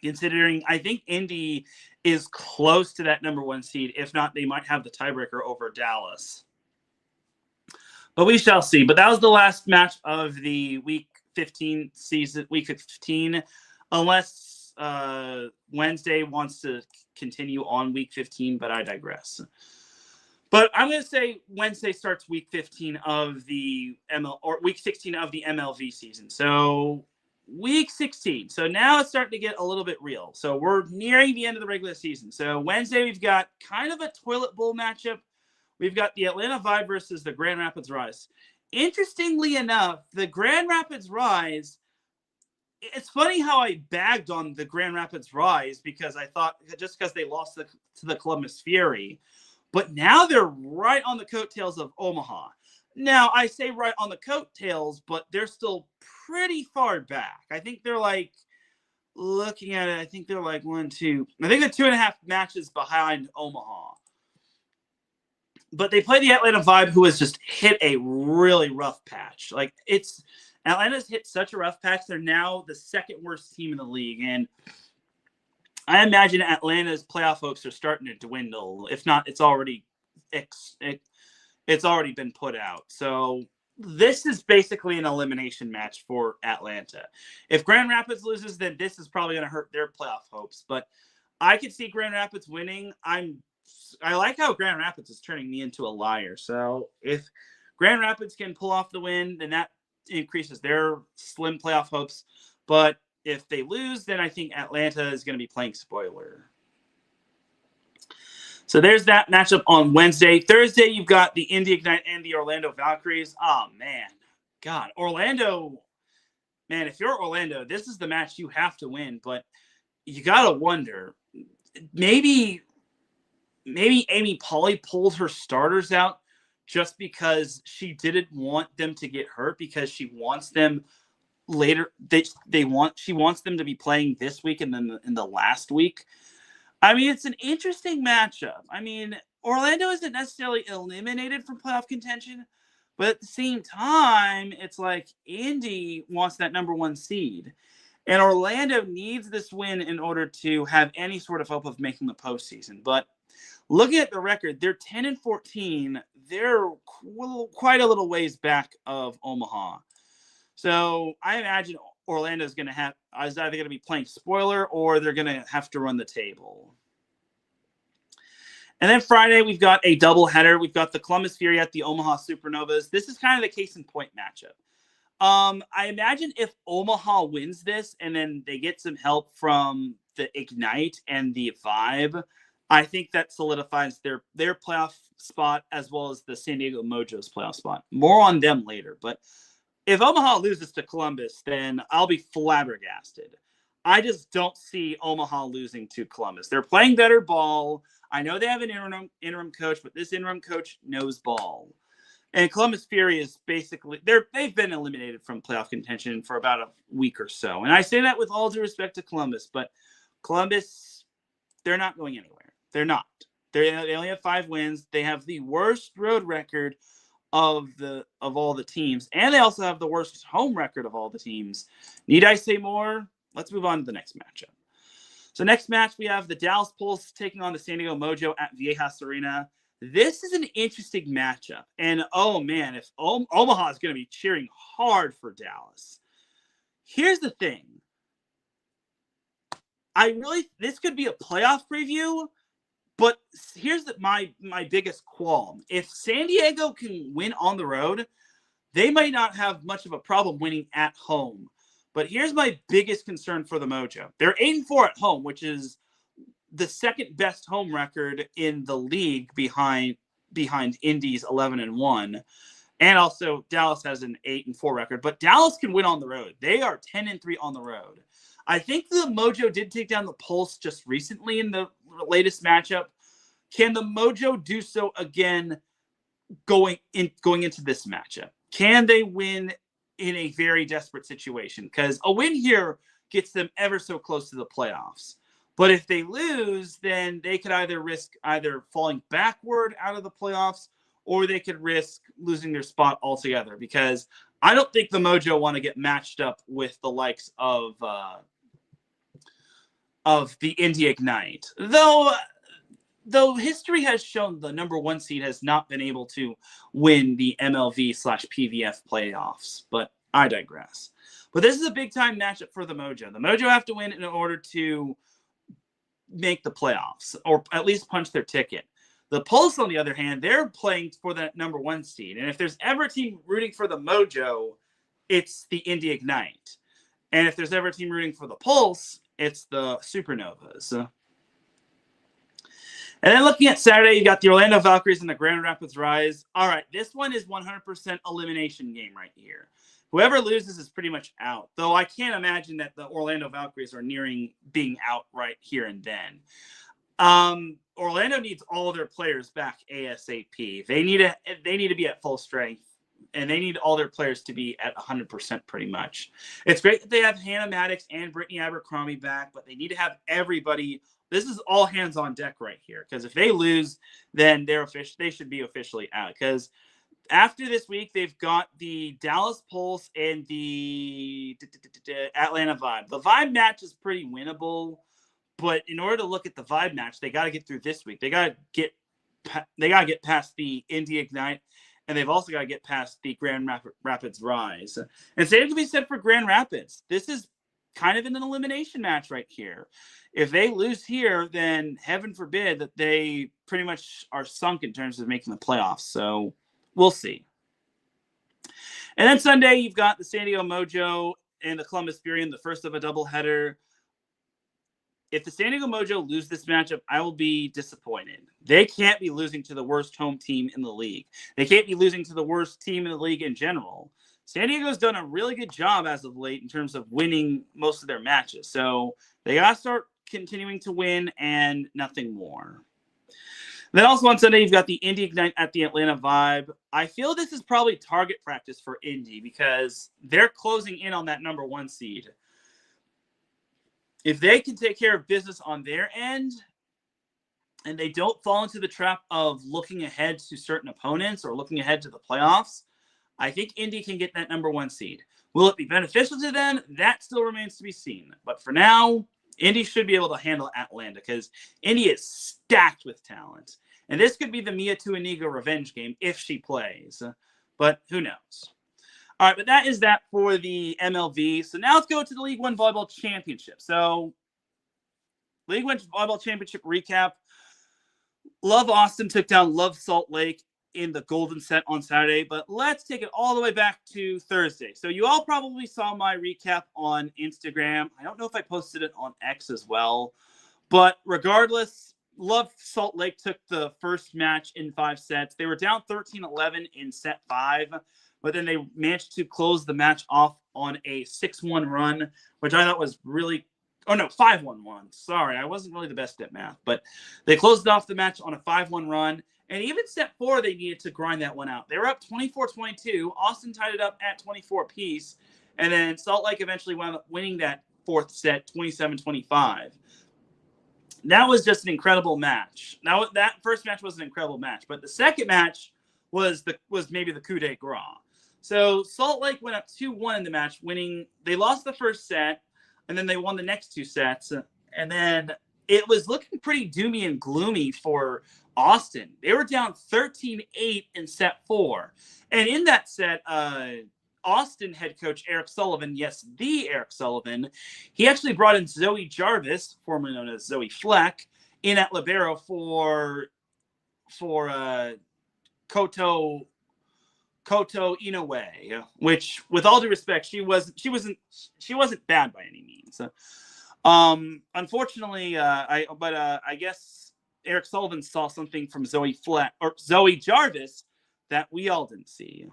considering I think Indy is close to that number 1 seed. If not, they might have the tiebreaker over Dallas. But we shall see. But that was the last match of the Week 15 season, Week 15, unless Wednesday wants to continue on Week 15, but I digress. But I'm going to say Wednesday starts Week 15 of the Week 16 of the MLV season. So Week 16. So now it's starting to get a little bit real. So we're nearing the end of the regular season. So Wednesday we've got kind of a toilet bowl matchup. We've got the Atlanta Vibe versus the Grand Rapids Rise. Interestingly enough, the Grand Rapids Rise, it's funny how I bagged on the Grand Rapids Rise because I thought just because they lost to the Columbus Fury, but now they're right on the coattails of Omaha. Now, I say right on the coattails, but they're still pretty far back. I think they're looking at it, I think they're 1, 2. I think they're 2.5 matches behind Omaha. But they play the Atlanta Vibe, who has just hit a really rough patch. Atlanta's hit such a rough patch. They're now the second worst team in the league. And I imagine Atlanta's playoff hopes are starting to dwindle. If not, it's already been put out. So this is basically an elimination match for Atlanta. If Grand Rapids loses, then this is probably going to hurt their playoff hopes. But I could see Grand Rapids winning. I like how Grand Rapids is turning me into a liar. So if Grand Rapids can pull off the win, then that increases their slim playoff hopes. But if they lose, then I think Atlanta is going to be playing spoiler. So there's that matchup on Wednesday. Thursday, you've got the Indy Ignite and the Orlando Valkyries. Oh, man. God, Orlando. Man, if you're Orlando, this is the match you have to win. But you got to wonder, maybe Amy Polly pulled her starters out just because she didn't want them to get hurt, because she wants them later. She wants them to be playing this week and then in the last week. I mean, it's an interesting matchup. I mean, Orlando isn't necessarily eliminated from playoff contention, but at the same time, it's like Indy wants that number 1 seed. And Orlando needs this win in order to have any sort of hope of making the postseason. But looking at the record, they're 10-14. They're quite a little ways back of Omaha. So I imagine Orlando is either going to be playing spoiler or they're going to have to run the table. And then Friday, we've got a doubleheader. We've got the Columbus Fury at the Omaha Supernovas. This is kind of the case in point matchup. I imagine if Omaha wins this and then they get some help from the Ignite and the Vibe, I think that solidifies their playoff spot as well as the San Diego Mojo's playoff spot. More on them later. But if Omaha loses to Columbus, then I'll be flabbergasted. I just don't see Omaha losing to Columbus. They're playing better ball. I know they have an interim coach, but this interim coach knows ball. And Columbus Fury is basically they've been eliminated from playoff contention for about a week or so. And I say that with all due respect to Columbus, but Columbus, they're not going anywhere. They're not. They only have 5 wins. They have the worst road record of all the teams, and they also have the worst home record of all the teams. Need I say more? Let's move on to the next matchup. So next match, we have the Dallas Pulse taking on the San Diego Mojo at Viejas Arena. This is an interesting matchup. And, oh, man, if Omaha is going to be cheering hard for Dallas. Here's the thing. This could be a playoff preview, but here's my biggest qualm. If San Diego can win on the road, they might not have much of a problem winning at home. But here's my biggest concern for the Mojo. They're 8-4 at home, which is the second best home record in the league behind Indy's 11-1. And also Dallas has an 8-4 record, but Dallas can win on the road. They are 10-3 on the road. I think the Mojo did take down the Pulse just recently in the latest matchup. Can the Mojo do so again going into this matchup? Can they win in a very desperate situation? Because a win here gets them ever so close to the playoffs. But if they lose, then they could either risk falling backward out of the playoffs, or they could risk losing their spot altogether. Because I don't think the Mojo want to get matched up with the likes of the Indy Ignite. Though history has shown the number 1 seed has not been able to win the MLV/PVF playoffs, but I digress. But this is a big-time matchup for the Mojo. The Mojo have to win in order to make the playoffs, or at least punch their ticket. The Pulse, on the other hand, they're playing for that number 1 seed. And if there's ever a team rooting for the Mojo, it's the Indy Ignite. And if there's ever a team rooting for the Pulse, it's the Supernovas. And then looking at Saturday, you got the Orlando Valkyries and the Grand Rapids Rise. All right, this one is 100% elimination game right here. Whoever loses is pretty much out, though I can't imagine that the Orlando Valkyries are nearing being out right here and then. Orlando needs all of their players back ASAP. They need to be at full strength, and they need all their players to be at 100% pretty much. It's great that they have Hannah Maddox and Brittany Abercrombie back, but they need to have everybody. This is all hands on deck right here, because if they lose, then they should be officially out. Because after this week, they've got the Dallas Pulse and the Atlanta Vibe. The Vibe match is pretty winnable, But in order to look at the vibe match, they got to get through this week. They got to get past the Indy Ignite, and they've also got to get past the Grand Rapids Rise. And same can be said for Grand Rapids. This is kind of an elimination match right here. If they lose here, then heaven forbid that they pretty much are sunk in terms of making the playoffs. So we'll see. And then Sunday, you've got the San Diego Mojo and the Columbus Fury in the first of a doubleheader. If the San Diego Mojo lose this matchup, I will be disappointed. They can't be losing to the worst home team in the league. They can't be losing to the worst team in the league in general. San Diego's done a really good job as of late in terms of winning most of their matches. So they got to start continuing to win and nothing more. Then also on Sunday, you've got the Indy Ignite at the Atlanta Vibe. I feel this is probably target practice for Indy because they're closing in on that number 1 seed. If they can take care of business on their end and they don't fall into the trap of looking ahead to certain opponents or looking ahead to the playoffs, I think Indy can get that number 1 seed. Will it be beneficial to them? That still remains to be seen. But for now, Indy should be able to handle Atlanta because Indy is stacked with talent. And this could be the Mia Tuaniga revenge game if she plays. But who knows? All right, but that is that for the MLV. So now let's go to the League One Volleyball Championship. So League One Volleyball Championship recap. Love Austin took down Love Salt Lake in the golden set on Saturday, but let's take it all the way back to Thursday. So you all probably saw my recap on Instagram. I don't know if I posted it on X as well, but regardless, Love Salt Lake took the first match in 5 sets. They were down 13-11 in set 5, but then they managed to close the match off on a 6-1 run, which I thought was really, 5-1 one. Sorry, I wasn't really the best at math, but they closed off the match on a 5-1 run. And even set 4, they needed to grind that one out. They were up 24-22. Austin tied it up at 24 apiece. And then Salt Lake eventually wound up winning that 4th set, 27-25. That was just an incredible match. Now, that first match was an incredible match. But the second match was maybe the coup de grace. So Salt Lake went up 2-1 in the match, winning. They lost the first set, and then they won the next 2 sets. And then it was looking pretty doomy and gloomy for Austin. They were down 13-8 in set 4. And in that set, Austin head coach Eric Sullivan, yes, the Eric Sullivan, he actually brought in Zoe Jarvis, formerly known as Zoe Fleck, in at libero for Koto Inoue, which, with all due respect, she wasn't bad by any means. Unfortunately, I guess Eric Sullivan saw something from Zoe Jarvis that we all didn't see.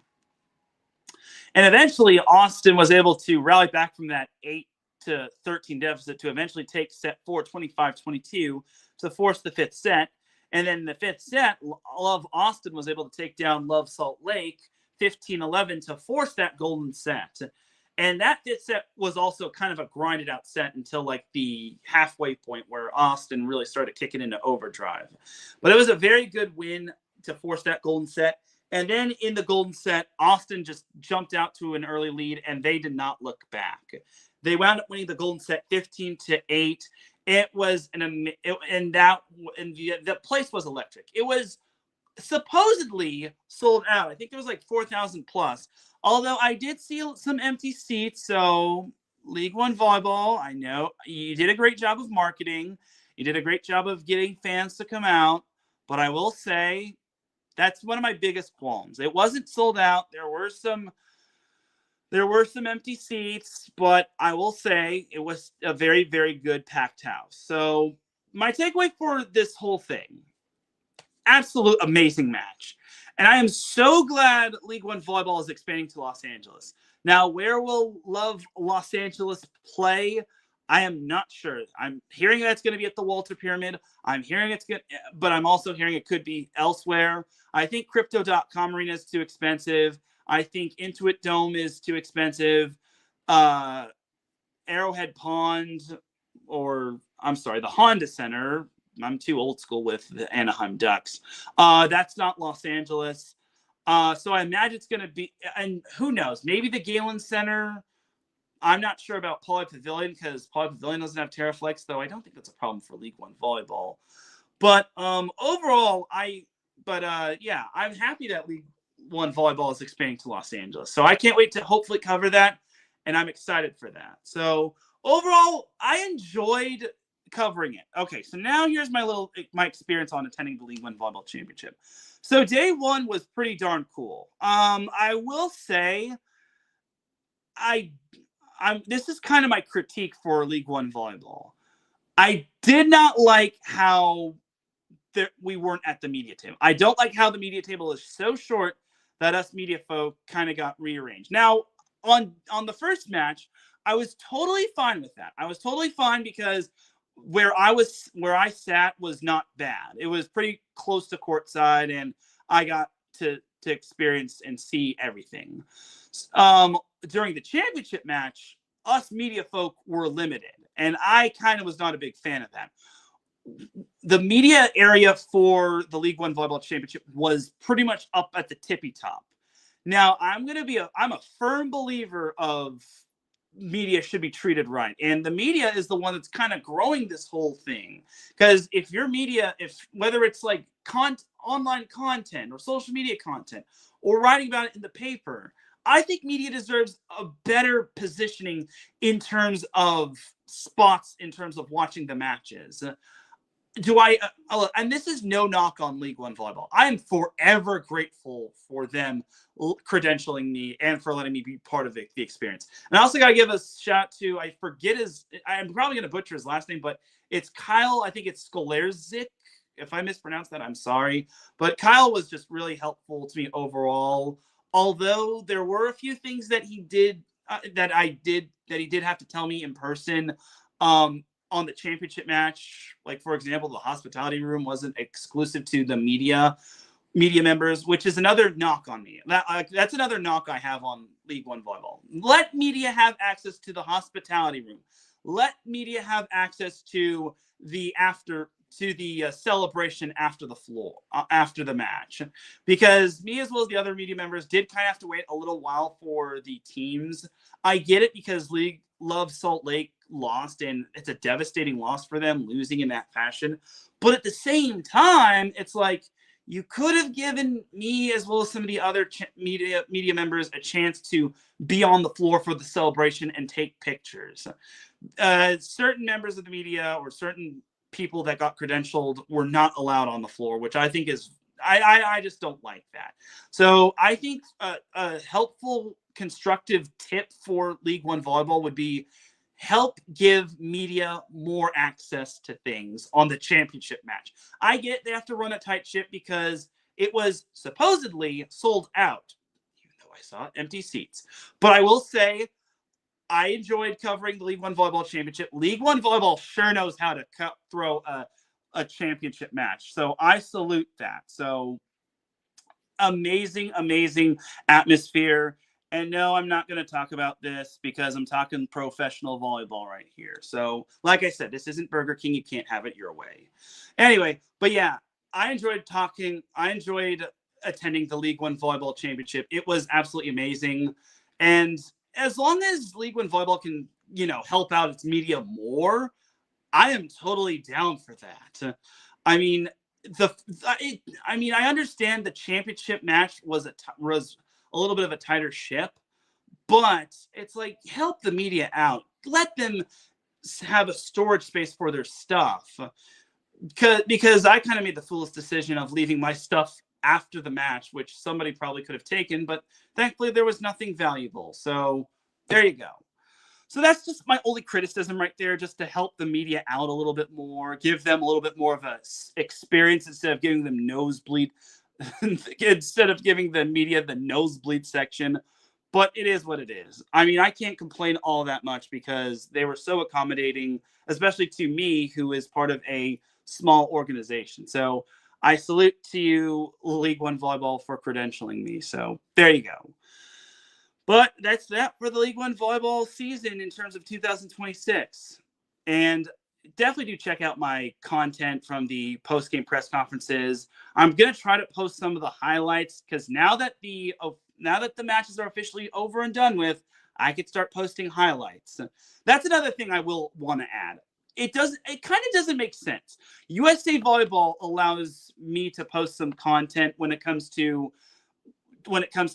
And eventually, Austin was able to rally back from that 8-13 deficit to eventually take set 4, 25-22, to force the 5th set. And then in the 5th set, Love Austin was able to take down Love Salt Lake 15-11 to force that golden set. And that 5th set was also kind of a grinded out set until like the halfway point where Austin really started kicking into overdrive. But it was a very good win to force that golden set. And then in the golden set, Austin just jumped out to an early lead and they did not look back. They wound up winning the golden set 15-8. It was the place was electric. It was supposedly sold out. I think there was like 4,000 plus. Although I did see some empty seats. So League One Volleyball, I know you did a great job of marketing. You did a great job of getting fans to come out. But I will say that's one of my biggest qualms. It wasn't sold out. There were some empty seats, but I will say it was a very, very good packed house. So my takeaway for this whole thing, absolute amazing match. And I am so glad League One Volleyball is expanding to Los Angeles. Now, where will Love Los Angeles play? I am not sure. I'm hearing that it's going to be at the Walter Pyramid. I'm hearing it's good, but I'm also hearing it could be elsewhere. I think Crypto.com Arena is too expensive. I think Intuit Dome is too expensive. Arrowhead Pond, the Honda Center. I'm too old school with the Anaheim Ducks. That's not Los Angeles. So I imagine it's going to be, and who knows, maybe the Galen Center I'm not sure about Poly Pavilion because Poly Pavilion doesn't have Terraflex, though I don't think that's a problem for League One volleyball. But overall, I'm happy that League One volleyball is expanding to Los Angeles. So I can't wait to hopefully cover that, and I'm excited for that. So overall, I enjoyed covering it. Okay, so now here's my experience on attending the League One Volleyball Championship. So day one was pretty darn cool. I will say, this is kind of my critique for League One volleyball. I did not like how we weren't at the media table. I don't like how the media table is so short that us media folk kind of got rearranged. Now, on the first match, I was totally fine with that. I was totally fine because where I sat was not bad. It was pretty close to courtside, and I got to experience and see everything. During the championship match, us media folk were limited, and I kind of was not a big fan of that. The media area for the League One Volleyball Championship was pretty much up at the tippy top. Now, I'm a firm believer of media should be treated right. And the media is the one that's kind of growing this whole thing. Because if your media, whether it's like online content or social media content or writing about it in the paper, I think media deserves a better positioning in terms of spots, in terms of watching the matches. And this is no knock on League One volleyball. I am forever grateful for them credentialing me and for letting me be part of the experience. And I also got to give a shout to, I'm probably going to butcher his last name, but it's Kyle. I think it's Skolerzik. If I mispronounce that, I'm sorry. But Kyle was just really helpful to me overall. Although there were a few things that he did that he did have to tell me in person. On the championship match, like for example, the hospitality room wasn't exclusive to the media members, which is another knock on me. That's another knock I have on League One volleyball. Let media have access to the hospitality room. Let media have access to the celebration after the floor, after the match, because me as well as the other media members did kind of have to wait a little while for the teams. I get it because League Love Salt Lake lost, and it's a devastating loss for them losing in that fashion. But at the same time, it's like you could have given me as well as some of the other media members a chance to be on the floor for the celebration and take pictures. Certain members of the media or certain people that got credentialed were not allowed on the floor, which I think is I just don't like that. So I think a helpful, constructive tip for League One volleyball would be help give media more access to things on the championship match. I get they have to run a tight ship because it was supposedly sold out, even though I saw empty seats. But I will say, I enjoyed covering the League One Volleyball Championship. League One Volleyball sure knows how to throw a championship match. So I salute that. So amazing, amazing atmosphere. And no, I'm not going to talk about this because I'm talking professional volleyball right here. So like I said, this isn't Burger King. You can't have it your way. Anyway, but yeah, I enjoyed attending the League One Volleyball Championship. It was absolutely amazing. And as long as League One Volleyball can, help out its media more, I am totally down for that. I mean, I understand the championship match was a little bit of a tighter ship, but it's like, help the media out. Let them have a storage space for their stuff. Because I kind of made the foolish decision of leaving my stuff after the match, which somebody probably could have taken, but thankfully there was nothing valuable. So there you go. So that's just my only criticism right there, just to help the media out a little bit more, give them a little bit more of a experience instead of giving them nosebleed, instead of giving the media the nosebleed section. But it is what it is. I mean, I can't complain all that much because they were so accommodating, especially to me, who is part of a small organization. So I salute to you, League One Volleyball, for credentialing me. So there you go. But that's that for the League One Volleyball season in terms of 2026. And definitely do check out my content from the post-game press conferences. I'm going to try to post some of the highlights because now that the matches are officially over and done with, I could start posting highlights. That's another thing I will want to add. It kind of doesn't make sense. USA Volleyball allows me to post some content when it comes to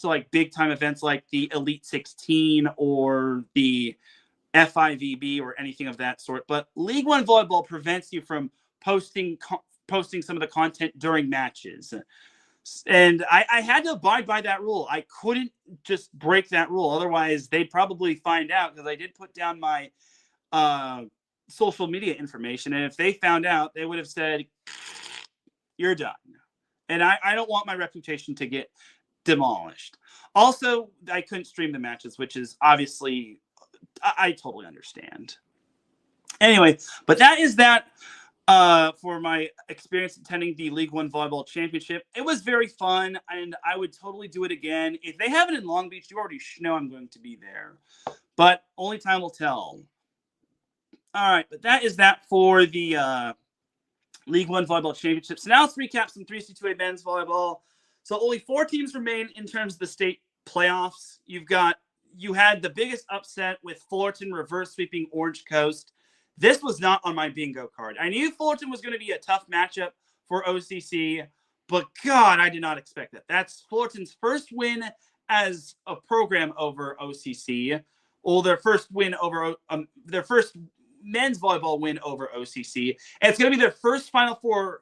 like big time events like the Elite 16 or the FIVB or anything of that sort. But League One Volleyball prevents you from posting some of the content during matches. And I had to abide by that rule. I couldn't just break that rule. Otherwise, they'd probably find out, because I did put down my social media information. And if they found out, they would have said, you're done. And I don't want my reputation to get demolished. Also, I couldn't stream the matches, which is obviously, I totally understand. Anyway, but that is that for my experience attending the League One Volleyball Championship. It was very fun, and I would totally do it again. If they have it in Long Beach, you already know I'm going to be there. But only time will tell. All right, but that is that for the League One Volleyball Championship. So now let's recap some 3C2A men's volleyball. So only 4 teams remain in terms of the state playoffs. You had the biggest upset with Fullerton reverse sweeping Orange Coast. This was not on my bingo card. I knew Fullerton was going to be a tough matchup for OCC, but God, I did not expect that. That's Fullerton's first win as a program over OCC, or their first win over their first men's volleyball win over OCC, and it's going to be their first Final Four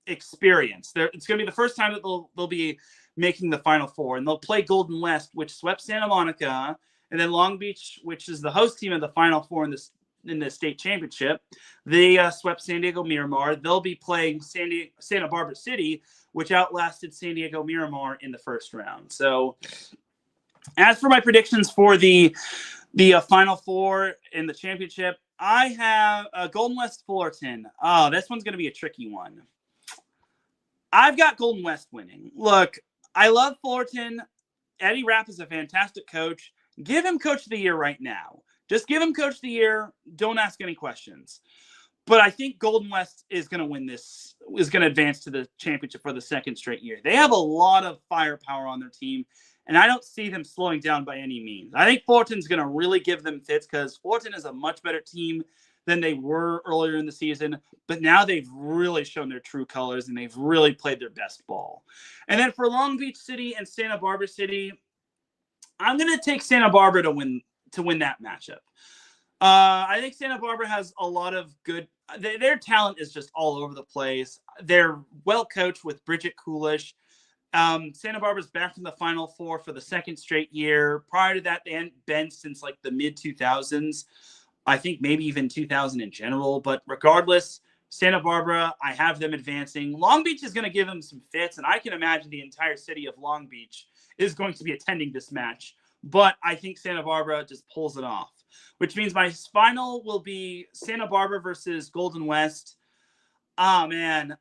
experience. It's going to be the first time that they'll be making the Final Four, and they'll play Golden West, which swept Santa Monica, and then Long Beach, which is the host team of the Final Four in the state championship. They swept San Diego Miramar. They'll be playing Santa Barbara City, which outlasted San Diego Miramar in the first round. So, as for my predictions for the Final Four in the championship, I have Golden West Fullerton. Oh, this one's going to be a tricky one. I've got Golden West winning. Look, I love Fullerton. Eddie Rapp is a fantastic coach. Give him Coach of the Year right now. Just give him Coach of the Year. Don't ask any questions. But I think Golden West is going to win this, is going to advance to the championship for the second straight year. They have a lot of firepower on their team, and I don't see them slowing down by any means. I think Fullerton's going to really give them fits, because Fullerton is a much better team than they were earlier in the season, but now they've really shown their true colors, and they've really played their best ball. And then for Long Beach City and Santa Barbara City, I'm going to take Santa Barbara to win that matchup. I think Santa Barbara has a lot of good – their talent is just all over the place. They're well coached with Bridget Coolish. Santa Barbara's back in the Final Four for the second straight year. Prior to that, they hadn't been since like the mid-2000s. I think maybe even 2000 in general. But regardless, Santa Barbara, I have them advancing. Long Beach is going to give them some fits, and I can imagine the entire city of Long Beach is going to be attending this match. But I think Santa Barbara just pulls it off, which means my final will be Santa Barbara versus Golden West. Oh, man.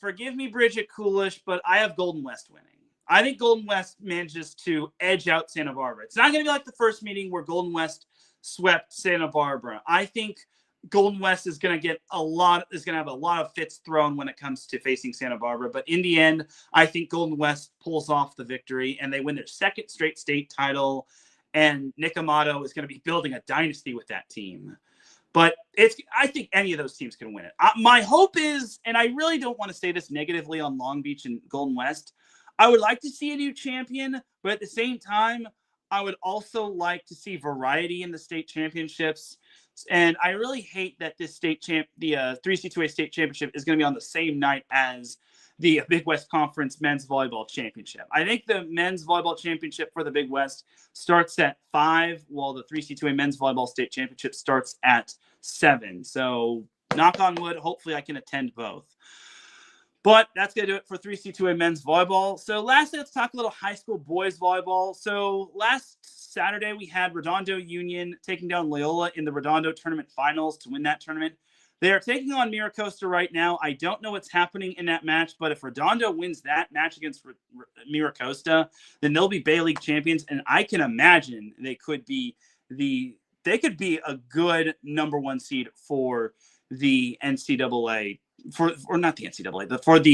Forgive me, Bridget Coolish, but I have Golden West winning. I think Golden West manages to edge out Santa Barbara. It's not going to be like the first meeting where Golden West swept Santa Barbara. I think Golden West is going to have a lot of fits thrown when it comes to facing Santa Barbara. But in the end, I think Golden West pulls off the victory, and they win their second straight state title. And Nick Amato is going to be building a dynasty with that team. But I think any of those teams can win it. My hope is, and I really don't want to say this negatively on Long Beach and Golden West, I would like to see a new champion, but at the same time, I would also like to see variety in the state championships. And I really hate that this the 3C2A state championship is going to be on the same night as the Big West Conference men's volleyball championship. I think the men's volleyball championship for the Big West starts at 5, while the 3C2A men's volleyball state championship starts at 7. So knock on wood, hopefully I can attend both. But that's going to do it for 3C2A men's volleyball. So lastly, let's talk a little high school boys volleyball. So last Saturday, we had Redondo Union taking down Loyola in the Redondo tournament finals to win that tournament. They are taking on Miracosta right now. I don't know what's happening in that match, but if Redondo wins that match against Miracosta, then they'll be Bay League champions, and I can imagine they could be a good number 1 seed for the NCAA, for the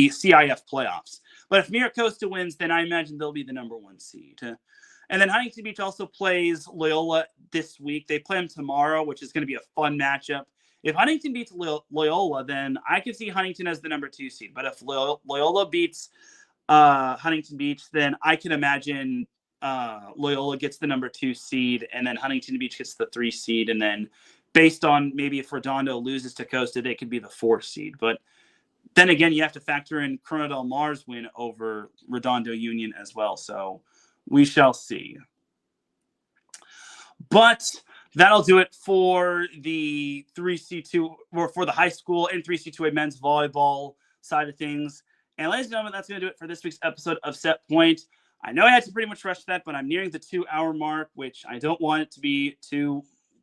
CIF playoffs. But if Miracosta wins, then I imagine they'll be the number 1 seed. And then Huntington Beach also plays Loyola this week. They play them tomorrow, which is going to be a fun matchup. If Huntington beats Loyola, then I could see Huntington as the number 2 seed. But if Loyola beats Huntington Beach, then I can imagine Loyola gets the number 2 seed, and then Huntington Beach gets the 3 seed. And then based on maybe if Redondo loses to Costa, they could be the 4 seed. But then again, you have to factor in Corona del Mar's win over Redondo Union as well. So we shall see. But that'll do it for the 3C2 or for the high school and 3C2A men's volleyball side of things. And ladies and gentlemen, that's going to do it for this week's episode of Set Point. I know I had to pretty much rush that, but I'm nearing the 2-hour mark, which I don't want it to be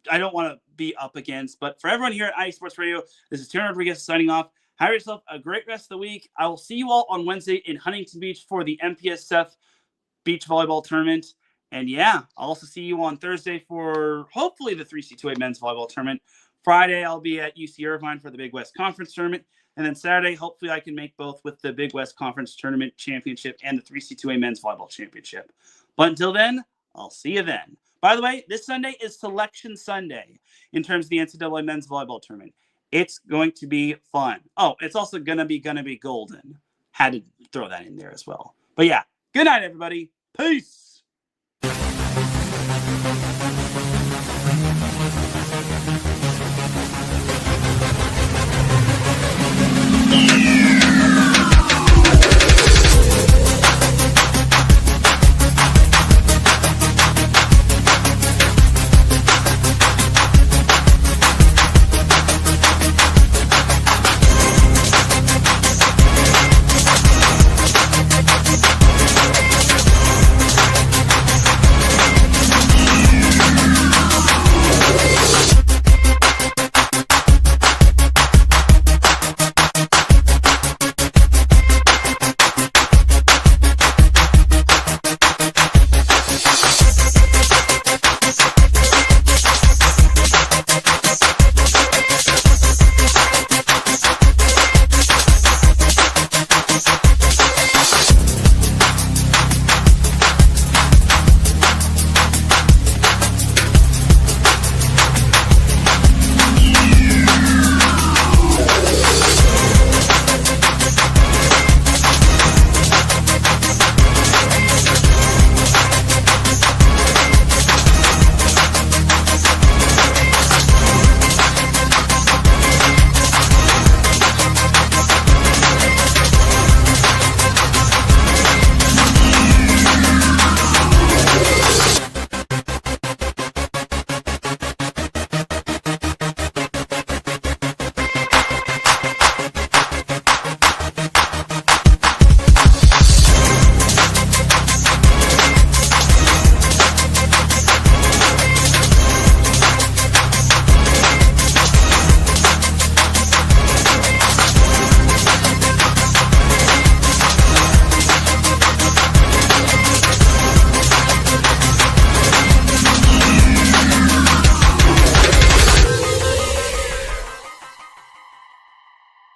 I don't want to be up against. But for everyone here at IE Sports Radio, this is Teran Rodriguez signing off. Have yourself a great rest of the week. I will see you all on Wednesday in Huntington Beach for the MPSF Beach Volleyball Tournament. And yeah, I'll also see you on Thursday for hopefully the 3C2A men's volleyball tournament. Friday, I'll be at UC Irvine for the Big West Conference Tournament. And then Saturday, hopefully I can make both with the Big West Conference Tournament Championship and the 3C2A men's volleyball championship. But until then, I'll see you then. By the way, this Sunday is Selection Sunday in terms of the NCAA men's volleyball tournament. It's going to be fun. Oh, it's also gonna be golden. Had to throw that in there as well. But yeah, good night, everybody. Peace.